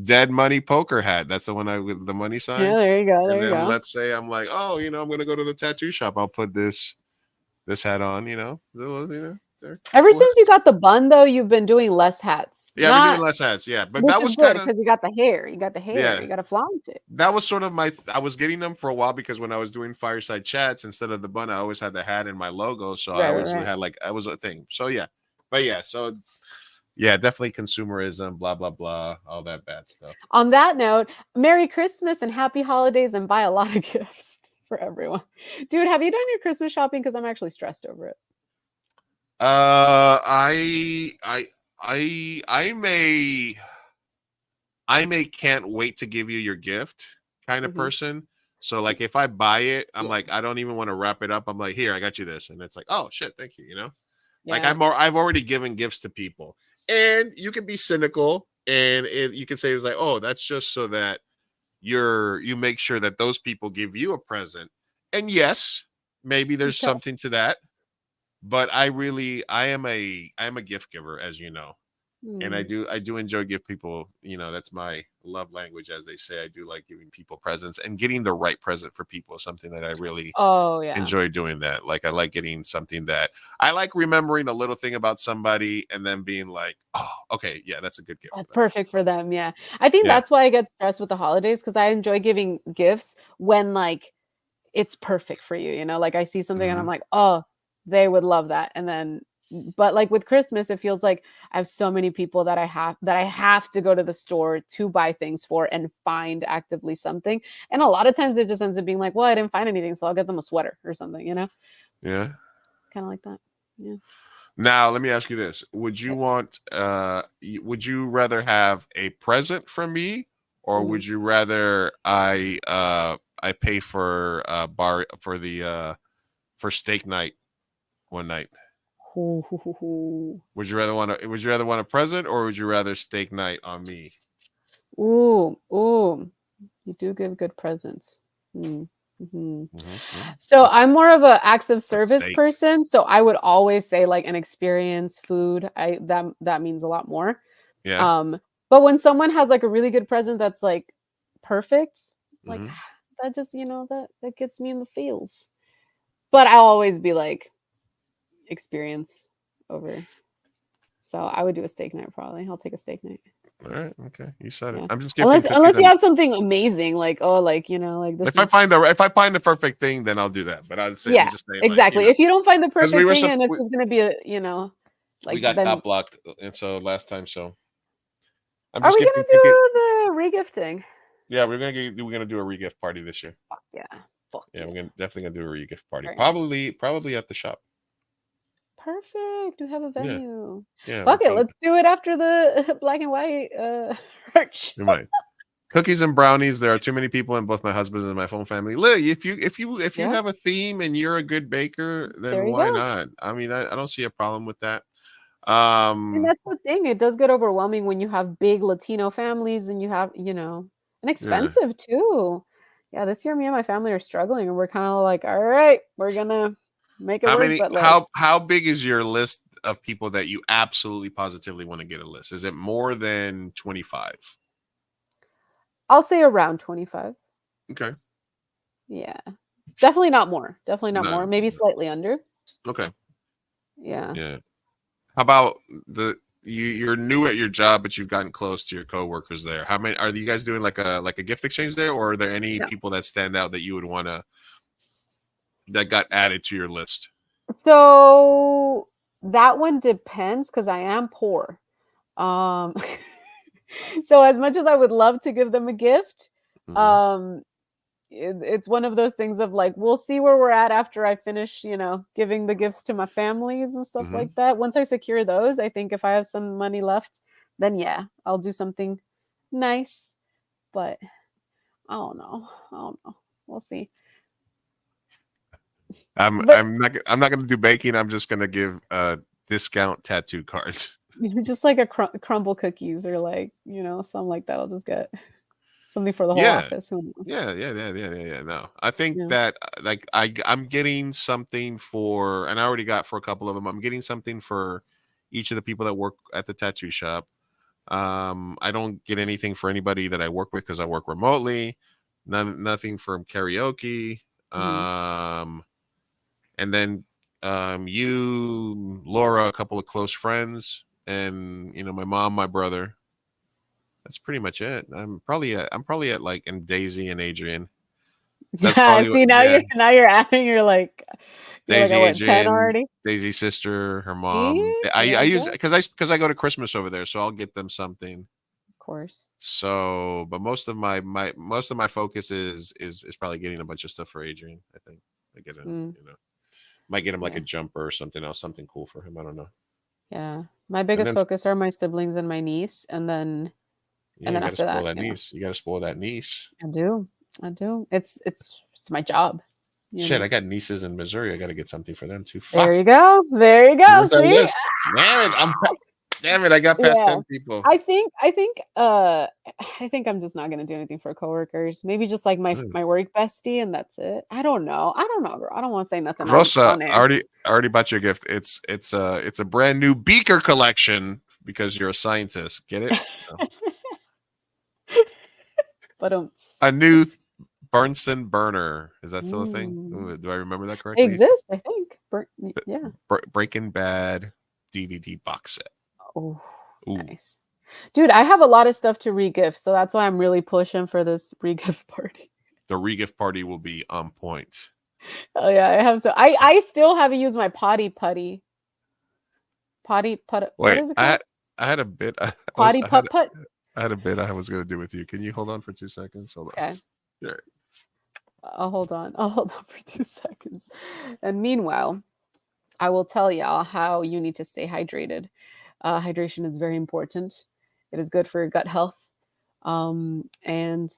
dead money poker hat. That's the one with the money sign. Yeah, there you go. And then let's say I'm like, oh, I'm gonna go to the tattoo shop. I'll put this hat on. Ever since you got the bun, though, you've been doing less hats. Yeah, I've been doing less hats. Yeah, but that was good because you got the hair. You got the hair. Yeah. You got to flaunt it. That was sort of I was getting them for a while because when I was doing fireside chats, instead of the bun, I always had the hat and my logo. So I always had I was a thing. So yeah, but yeah, so yeah, definitely consumerism, blah blah blah, all that bad stuff. On that note, Merry Christmas and Happy Holidays, and buy a lot of gifts for everyone. Dude, have you done your Christmas shopping? Because I'm actually stressed over it. I may can't wait to give you your gift kind of person. So like if I buy it, I'm like, I don't even want to wrap it up. I'm like, here, I got you this. And it's like, oh shit, thank you. Like I've already given gifts to people, and you can be cynical and you can say it was like, oh, that's just so that you make sure that those people give you a present. And yes, maybe there's something to that. But I am a gift giver, as you know. And I do enjoy give people, that's my love language, as they say. I do like giving people presents, and getting the right present for people is something that I really enjoy doing. That, like, I like getting something that I like, remembering a little thing about somebody and then being like, oh, okay, yeah, that's a good gift. That's perfect for them. Yeah. I think that's why I get stressed with the holidays, because I enjoy giving gifts when like it's perfect for you, like I see something and I'm like, oh, they would love that. And then, but like with Christmas, it feels like I have so many people that I have to go to the store to buy things for and find actively something. And a lot of times it just ends up being like, well, I didn't find anything, so I'll get them a sweater or something, Yeah. Kind of like that. Yeah. Now, let me ask you this. Would you would you rather have a present from me, or would you rather I pay for for steak night one night? Would you rather want a present, or would you rather steak night on me? Ooh, you do give good presents. So I'm more of a acts of service person. So I would always say like an experience, food. That means a lot more. Yeah. But when someone has like a really good present that's like perfect, like that just that gets me in the feels. But I'll always be like experience over. So I would do a steak night probably. I'll take a steak night. All right. Okay. You said it. Yeah. I'm just giving unless you have something amazing, like like this. If I find the perfect thing, then I'll do that. But I'd say, I'm just saying, exactly. Like, if you don't find the perfect we thing, and it's just gonna be a like we got cop blocked, and so last time, so I'm are just we gonna do the regifting? Yeah, we're gonna do a regift party this year. Fuck yeah. Yeah, we're definitely gonna do a regift party. Very Probably at the shop. Perfect. We have a venue. Yeah. Fuck it. Let's do it after the black and white merch. We might. Cookies and brownies. There are too many people in both my husband and my phone family. Lily, if you have a theme and you're a good baker, then why not? I mean, I don't see a problem with that. And that's the thing. It does get overwhelming when you have big Latino families and you have, and expensive too. Yeah, this year me and my family are struggling, and we're kind of like, all right, we're gonna make it work. But like, how big is your list of people that you absolutely positively want to get a list? Is it more than 25? I'll say around 25. Okay. Yeah. Definitely not more. Definitely not more. Maybe slightly under. Okay. Yeah. Yeah. How about you're new at your job, but you've gotten close to your coworkers there? How many are you guys doing, like a gift exchange there, or are there any people that stand out that you would want to that got added to your list? So that one depends, because I am poor. So as much as I would love to give them a gift, it's one of those things of like, we'll see where we're at after I finish, giving the gifts to my families and stuff like that. Once I secure those, I think if I have some money left, then yeah, I'll do something nice. But I don't know. We'll see. I'm not going to do baking. I'm just going to give discount tattoo cards. Just like a crumble cookies, or like, something like that. I'll just get something for the whole office. Yeah. No, I think that like I'm getting something for, and I already got for a couple of them. I'm getting something for each of the people that work at the tattoo shop. I don't get anything for anybody that I work with because I work remotely. Nothing from karaoke. And then you, Laura, a couple of close friends, and my mom, my brother. That's pretty much it. I'm probably at like, and Daisy and Adrian. That's see, now you're adding. You're like Daisy, like, Adrian, 10 already. Daisy's sister, her mom. See? I use because I go to Christmas over there, so I'll get them something. Of course. So, but most of my focus is probably getting a bunch of stuff for Adrian. I think I get might get him like a jumper or something else, something cool for him. I don't know. Yeah, my biggest focus are my siblings and my niece, and then after that, you gotta spoil that niece. I do. It's my job. Shit, I got nieces in Missouri. I got to get something for them too. There you go. See, damn it! I got past 10 people. I think I'm just not gonna do anything for coworkers. Maybe just like my work bestie, and that's it. I don't know, girl. I don't want to say nothing. Rosa, I already bought you a gift. It's a brand new beaker collection because you're a scientist. Get it? No. But A new Bunsen burner. Is that still a thing? Ooh, do I remember that They correctly? exist, I think. Yeah. Breaking Bad DVD box set. Oh, Ooh. nice. Dude, I have a lot of stuff to re-gift, so that's why I'm really pushing for this re-gift party. The re-gift party will be on point. Oh yeah, I have so I still haven't used my potty putty. Potty put. What Wait, is it called? I had a bit. Potty putt putt. I had a bit I was going to do with you. Can you hold on for 2 seconds? Hold on. Okay. Yeah. I'll hold on. I'll hold on for 2 seconds. And meanwhile, I will tell y'all how you need to stay hydrated. Hydration is very important. It is good for your gut health. And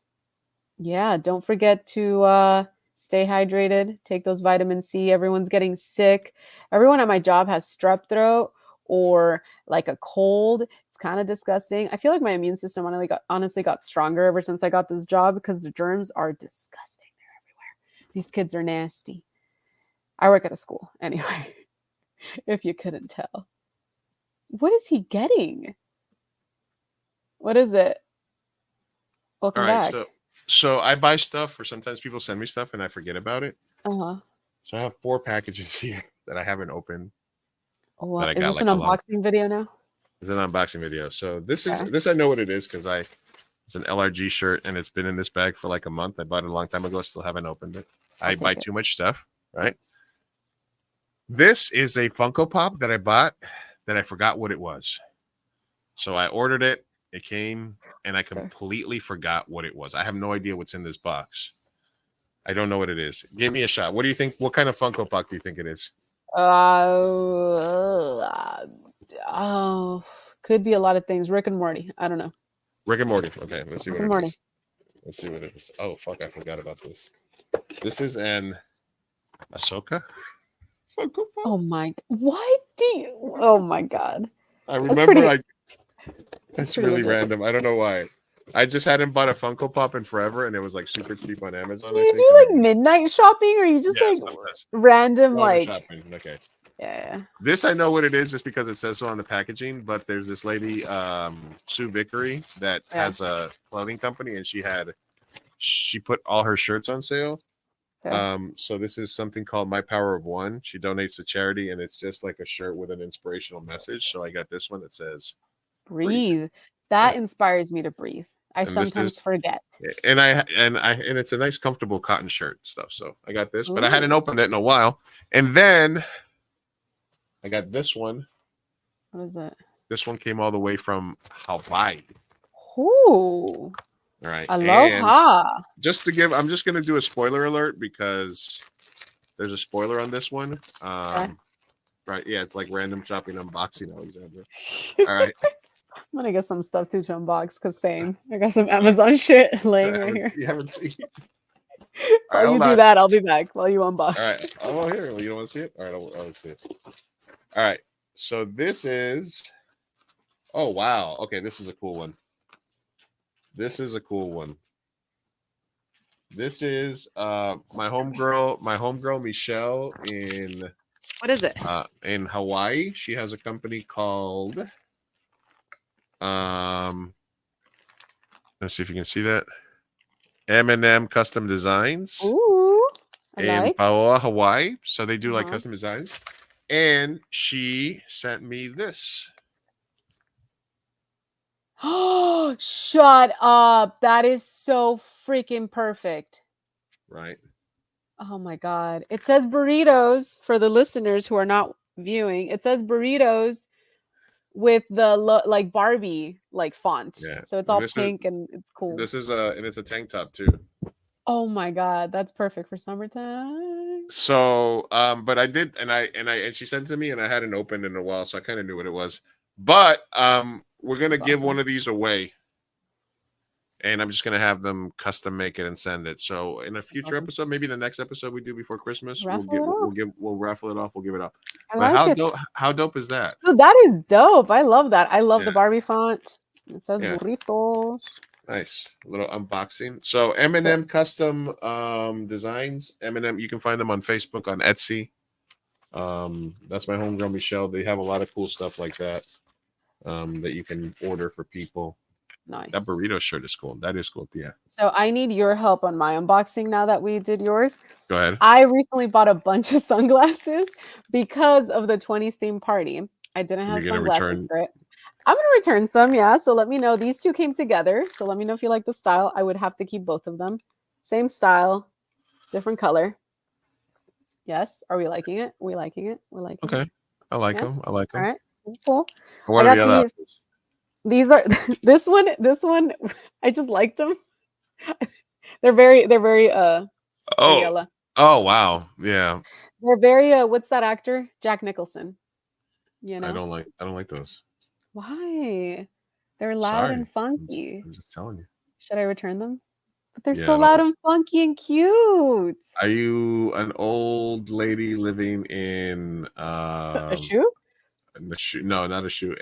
yeah, don't forget to stay hydrated. Take those vitamin C. Everyone's getting sick. Everyone at my job has strep throat or like a cold. It's kind of disgusting. I feel like my immune system honestly got stronger ever since I got this job because the germs are disgusting. They're everywhere. These kids are nasty. I work at a school anyway, if you couldn't tell. What is he getting? What is it? Welcome All right, back. so I buy stuff, or sometimes people send me stuff and I forget about it. Uh-huh. So I have 4 packages here that I haven't opened. Oh, wow. That I Is got this like an a lot. unboxing video now? It's an unboxing video. So this Okay. is I know what it is because it's an LRG shirt and it's been in this bag for like a month. I bought it a long time ago. Still haven't opened it. I buy too much stuff, right? This is a Funko Pop that I bought that I forgot what it was. So I ordered it. It came and I completely forgot what it was. I have no idea what's in this box. I don't know what it is. Give me a shot. What do you think? What kind of Funko Pop do you think it is? Could be a lot of things. Rick and Morty. I don't know. Rick and Morty. Okay, let's see what Rick and it Morty. is. Let's see what it is. Oh fuck, I forgot about this. This is an Ahsoka Funko Pop. Oh my! What do you? Oh my god! I That's remember it's pretty really legit. random. I don't know why. I just hadn't bought a Funko Pop in forever, and it was like super cheap on Amazon. Do you do like midnight shopping, or you just Yeah, like sometimes. random like? shopping. Okay. Yeah. This I know what it is just because it says so on the packaging. But there's this lady, Sue Vickery, that has a clothing company, and she put all her shirts on sale. Okay. So this is something called My Power of One. She donates to charity, and it's just like a shirt with an inspirational message. So I got this one that says Breathe. That inspires me to breathe. I And this sometimes is- forget. and it's a nice comfortable cotton shirt and stuff. So I got this, but I hadn't Ooh. opened it in a while. And then I got this one. What is it? This one came all the way from Hawaii. Ooh. All right. Aloha. And I'm just gonna do a spoiler alert because there's a spoiler on this one. Right, yeah, it's like random shopping unboxing, Alexander. All right. I'm gonna get some stuff too to unbox because same. I got some Amazon shit laying right here. You haven't seen. While you hold do on. that, I'll be back while you unbox. All right. Oh, here. You don't want to see it? All right. I'll see it. All right. So this is. Oh wow. Okay, this is a cool one. This is my homegirl Michelle in. What is it? In Hawaii. She has a company called. Let's see if you can see that. M&M Custom Designs. Ooh. I In like. Paoa, Hawaii. So they do like Uh-huh. custom designs. And she sent me this. Oh, shut up. That is so freaking perfect. Right. Oh my God. It says burritos for the listeners who are not viewing. It says burritos with the like Barbie like font. Yeah. So it's all This is- pink and it's cool. This is and it's a tank top too. Oh my God. That's perfect for summertime. So but I did and she sent it to me and I hadn't opened in a while, so I kind of knew what it was. But we're gonna give one of these away. And I'm just gonna have them custom make it and send it. So in a future episode, maybe the next episode we do before Christmas, we'll raffle it off. We'll give it up. I But like it. how dope is that? Dude, that is dope. I love that. I love the Yeah. Barbie font. It says Yeah. burritos. Nice little unboxing. So M&M Custom Designs. M&M, you can find them on Facebook, on Etsy. That's my homegirl Michelle. They have a lot of cool stuff like that. that you can order for people. Nice. That burrito shirt is cool. That is cool. Yeah. So I need your help on my unboxing now that we did yours. Go ahead. I recently bought a bunch of sunglasses because of the 20s theme party. I didn't have You're gonna sunglasses return. for it. I'm gonna return some, yeah. So let me know. These two came together. So let me know if you like the style. I would have to keep both of them. Same style, different color. Yes. Are we liking it? We liking it? We're liking it. Okay. I like Yeah? them. I like All them. right. Cool. What I are got the other these. options? These are this one. I just liked them. They're very Oh. yellow. Oh wow. Yeah. They're very what's that actor? Jack Nicholson. You know? I don't like those. Why? They're loud Sorry. and funky. I'm just telling you. Should I return them? But they're Yeah, so I don't loud like- and funky and cute. Are you an old lady living in A shoe? in the shoe? No, not a shoe.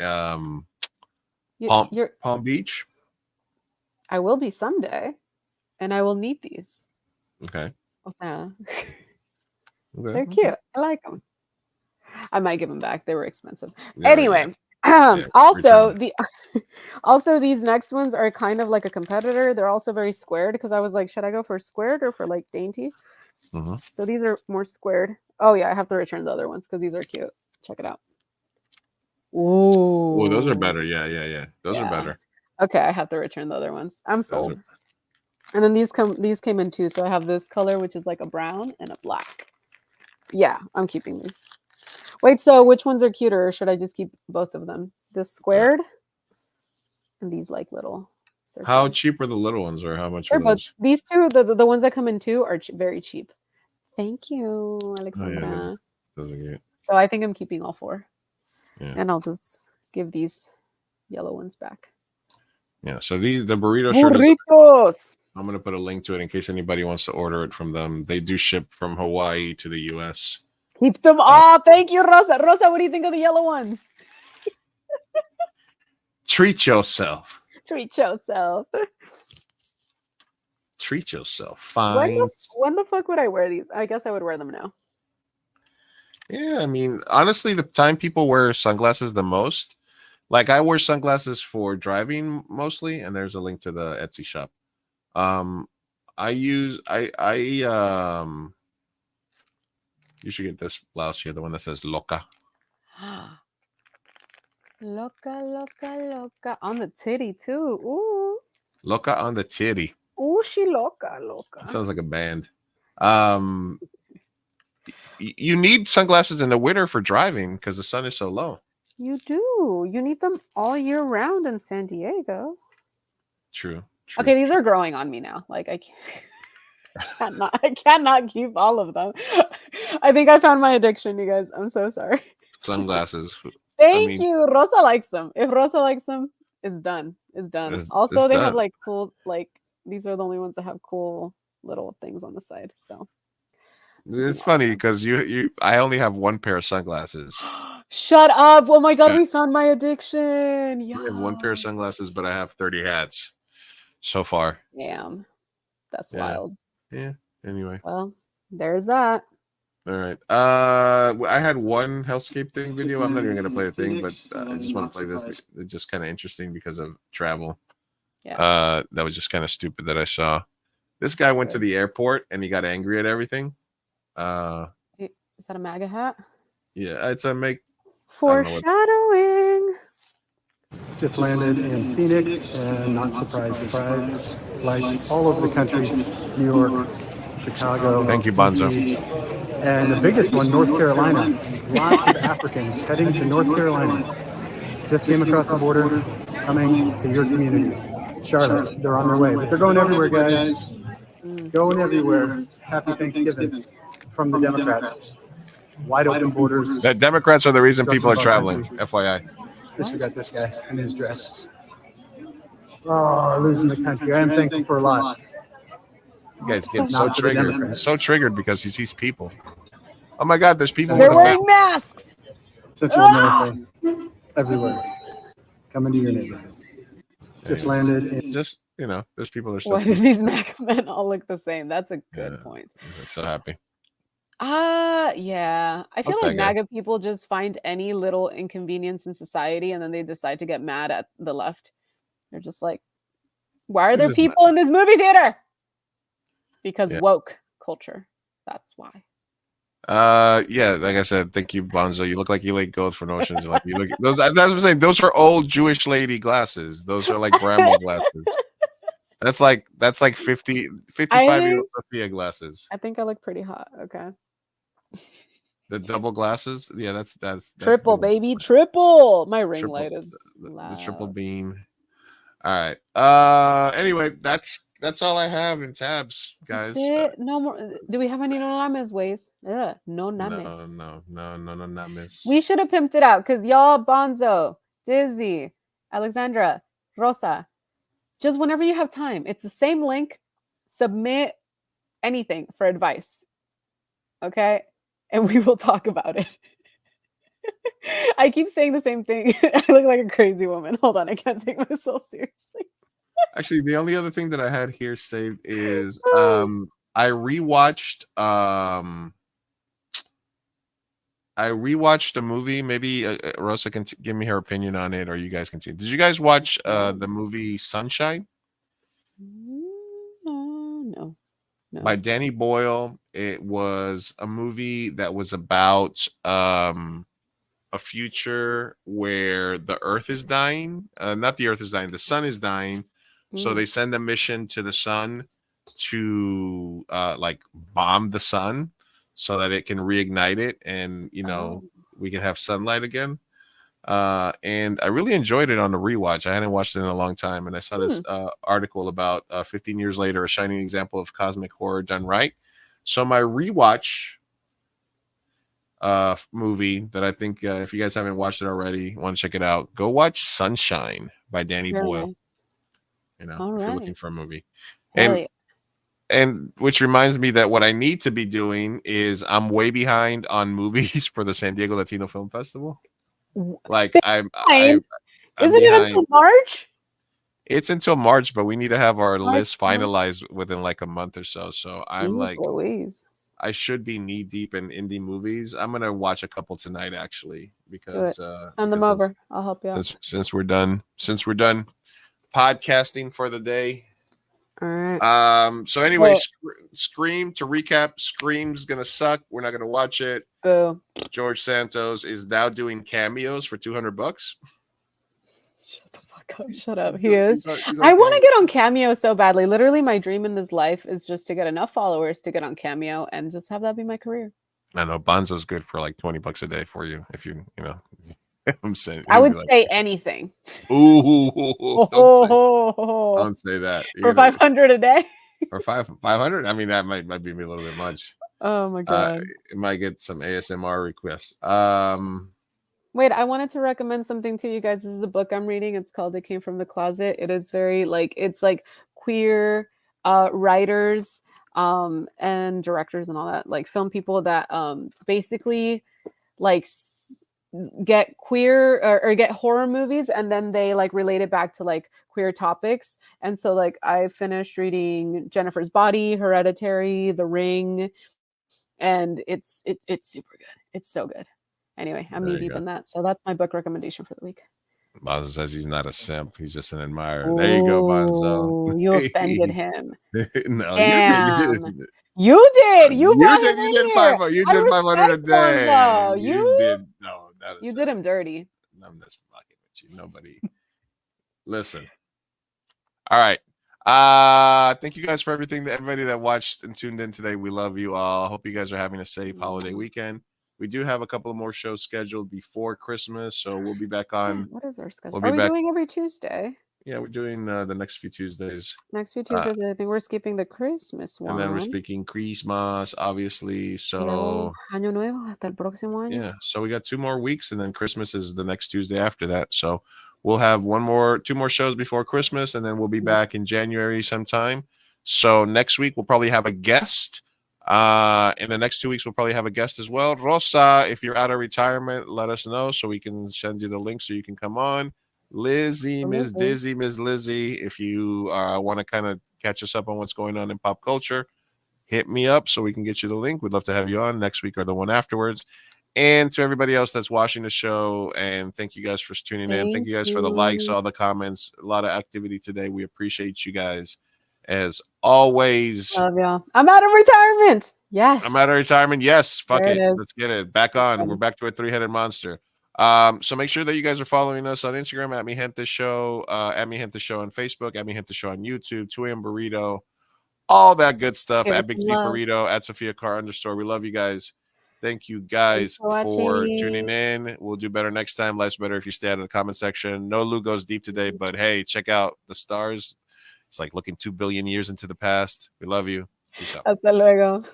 You're Palm Beach. I will be someday, and I will need these. Okay. Okay. Okay. They're cute. I like them. I might give them back. They were expensive. Yeah, Anyway, yeah, also return also these next ones are kind of like a competitor. They're also very squared because I was like, should I go for squared or for like dainty? Mm-hmm. So these are more squared. Oh yeah, I have to return the other ones because these are cute. Check it out. Ooh. Oh, those are better. Yeah. Those are Yeah. better. Okay, I have to return the other ones. I'm Those sold. are- And then these came in two. So I have this color, which is like a brown and a black. Yeah, I'm keeping these. Wait, so which ones are cuter, or should I just keep both of them? This squared and these like little circular. How cheap are the little ones, or how much They're are both those? these two, the ones that come in two are very cheap. Thank you, Oh Alexandra. yeah, those are good. So I think I'm keeping all four. Yeah. And I'll just give these yellow ones back. Yeah. So the burrito shirt is. Burritos. I'm gonna put a link to it in case anybody wants to order it from them. They do ship from Hawaii to the U.S. Keep them all. Thank you, Rosa. Rosa, what do you think of the yellow ones? Treat yourself. Treat yourself. Treat yourself. When Fine. when the fuck would I wear these? I guess I would wear them now. Yeah, I mean, honestly, the time people wear sunglasses the most, like I wear sunglasses for driving mostly, and there's a link to the Etsy shop. You should get this blouse here, the one that says Loca. Loca, loca, loca. On the titty, too. Ooh. Loca on the titty. Ooh, she loca, loca. That sounds like a band. You need sunglasses in the winter for driving because the sun is so low. You do. You need them all year round in San Diego. True. Okay, these are growing on me now. Like I cannot keep all of them. I think I found my addiction, you guys. I'm so sorry. Sunglasses. Thank you. Rosa likes them. If Rosa likes them, it's done. It's done. It's Also, they have done. like cool, like these are the only ones that have cool little things on the side. So It's funny because I only have one pair of sunglasses. shut up. Oh my god, Yeah. we found my addiction. I have one pair of sunglasses, but I have 30 hats so far. Damn. That's Yeah. wild. Yeah. Anyway. Well, there's that. All right. I had one hellscape thing video. I'm not even gonna play the thing, but I just want to play this. It's just kind of interesting because of travel. Yeah. That was just kind of stupid that I saw. This guy went to the airport and he got angry at everything. Is that a MAGA hat? Yeah, it's a make. Foreshadowing. Just landed in Phoenix, and not surprise, flights all over the country, New York, Chicago. Thank you, Bonzo. DC, and the biggest one, North Carolina. Lots of Africans heading to North Carolina. Just came across the border, coming to your community. Charlotte, they're on their way, but they're going everywhere, guys. Going everywhere. Happy Thanksgiving from the Democrats. Wide open borders. The Democrats are the reason people are traveling. Country. FYI. Disregard this guy in his dress. Oh, losing the country. I am thankful for a lot. You guys get Not so for the triggered. Democrats. So triggered because he sees people. Oh my God, there's people. They're with the wearing masks. Central America, everywhere. Coming to your neighborhood. Just landed in. Just, there's people that are Why do these MAGA men all look the same? That's a good point. I'm so happy. Yeah. I feel Fuck like that guy. MAGA people just find any little inconvenience in society and then they decide to get mad at the left. They're just like, why are It's there just not- people in this movie theater? Because Yeah. woke culture. That's why. Yeah, like I said, thank you, Bonzo. You look like you like gold for notions. Like you look those. That's what I'm saying. Those are old Jewish lady glasses. Those are like grandma glasses. That's like 55-year-old Sofia glasses. I think I look pretty hot. Okay. The double glasses. Yeah, that's Triple, the baby. Triple. My ring triple light is the triple loud. beam. All right. Anyway, that's all I have in tabs, guys. That's it. No more. Do we have any no names ways? No names. No, miss. We should have pimped it out because y'all, Bonzo, Dizzy, Alexandra, Rosa, just whenever you have time, it's the same link. Submit anything for advice. Okay? And we will talk about it. I keep saying the same thing. I look like a crazy woman. Hold on, I can't take myself seriously. Actually, the only other thing that I had here saved is I rewatched a movie. Maybe Rosa can give me her opinion on it, or you guys can see. Did you guys watch the movie Sunshine? No. By Danny Boyle. It was a movie that was about a future where the Earth is dying. Not the Earth is dying, the sun is dying. So they send a mission to the sun to like bomb the sun so that it can reignite it, and we can have sunlight again. And I really enjoyed it on the rewatch. I hadn't watched it in a long time, and I saw this article about 15 years later, a shining example of cosmic horror done right. So my rewatch movie that I think if you guys haven't watched it already, want to check it out, go watch Sunshine by Danny Boyle. Nice. If All you're right. looking for a movie. Hell yeah. And which reminds me that what I need to be doing is I'm way behind on movies for the San Diego Latino Film Festival. Like I'm Isn't it behind. until March? It's until March, but we need to have our March, list finalized within like a month or so. So I'm Jesus like, Louise. I should be knee deep in indie movies. I'm gonna watch a couple tonight actually because Send them over. I'll help you out. Since we're done podcasting for the day. All right. So anyway, Scream, to recap, Scream's gonna suck. We're not gonna watch it. Boo. George Santos is now doing cameos for $200. Shut the fuck up. Shut up. He is. I want to get on Cameo so badly. Literally, my dream in this life is just to get enough followers to get on Cameo and just have that be my career. I know Bonzo's good for like $20 a day for you if you know. I'm saying I would say anything. Ooh, don't say that. For 500 a day. Or 500. I mean, that might be a little bit much. Oh my god. It might get some ASMR requests. Wait, I wanted to recommend something to you guys. This is a book I'm reading. It's called It Came from the Closet. It is very it's like queer writers and directors and all that, like film people that basically like get queer or get horror movies and then they like relate it back to like queer topics. And so like I finished reading Jennifer's Body, Hereditary, The Ring, and it's super good. It's so good. Anyway, I'm knee deep in that. So that's my book recommendation for the week. Bonzo says he's not a simp. He's just an admirer. There you go, Bonzo. You offended him. No, damn. You did. You did. You did 500 a day. You did. No, you did him dirty. I'm just fucking with you. Nobody. Listen. All right. Thank you guys for everybody that watched and tuned in today. We love you all. Hope you guys are having a safe holiday weekend. We do have a couple of more shows scheduled before Christmas, so we'll be back on. What is our schedule? Are we doing every Tuesday? Yeah, we're doing the next few Tuesdays. Next few Tuesdays, I think we're skipping the Christmas one. And then we're speaking Christmas, obviously. So Año Nuevo hasta el próximo año. Yeah, so we got 2 more weeks, and then Christmas is the next Tuesday after that. So we'll have 2 more shows before Christmas, and then we'll be back in January sometime. So next week we'll probably have a guest. In the next 2 weeks we'll probably have a guest as well. Rosa, if you're out of retirement, let us know so we can send you the link so you can come on. Lizzie, Miss Lizzie, if you want to kind of catch us up on what's going on in pop culture, hit me up so we can get you the link. We'd love to have you on next week or the one afterwards. And to everybody else that's watching the show, and thank you guys for tuning in. Thank you guys for the likes, all the comments, a lot of activity today. We appreciate you guys as always. Love y'all. I'm out of retirement. Yes. I'm out of retirement. Yes. Fuck There it. it is. Let's get it back on. We're back to a 3-headed monster. So make sure that you guys are following us on Instagram at Mi Gente Show, at Mi Gente Show on Facebook, at Mi Gente Show on YouTube, 2am Burrito, all that good stuff. Yes, At Big G love. Burrito, at Sofia Car _. We love you guys. Thank you guys Thanks for for watching. tuning in. We'll do better next time. Life's better if you stay out of the comment section. No Lou goes deep today, but hey, check out the stars. It's like looking 2 billion years into the past. We love you. Peace out. Hasta luego.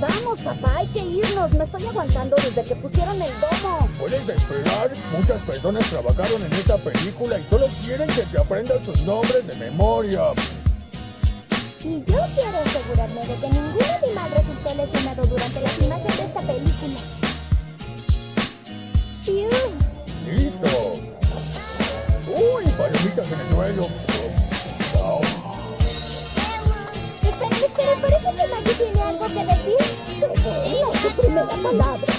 Vamos, papá, hay que irnos. Me estoy aguantando desde que pusieron el domo. Puedes esperar. Muchas personas trabajaron en esta película y solo quieren que te aprendas sus nombres de memoria. Y yo quiero asegurarme de que ningún animal resultó lesionado durante la filmación de esta película. Listo. Uy, palomitas en el suelo. Wow. Espera, parece que Maggie tiene algo que decir. Es tu primera palabra.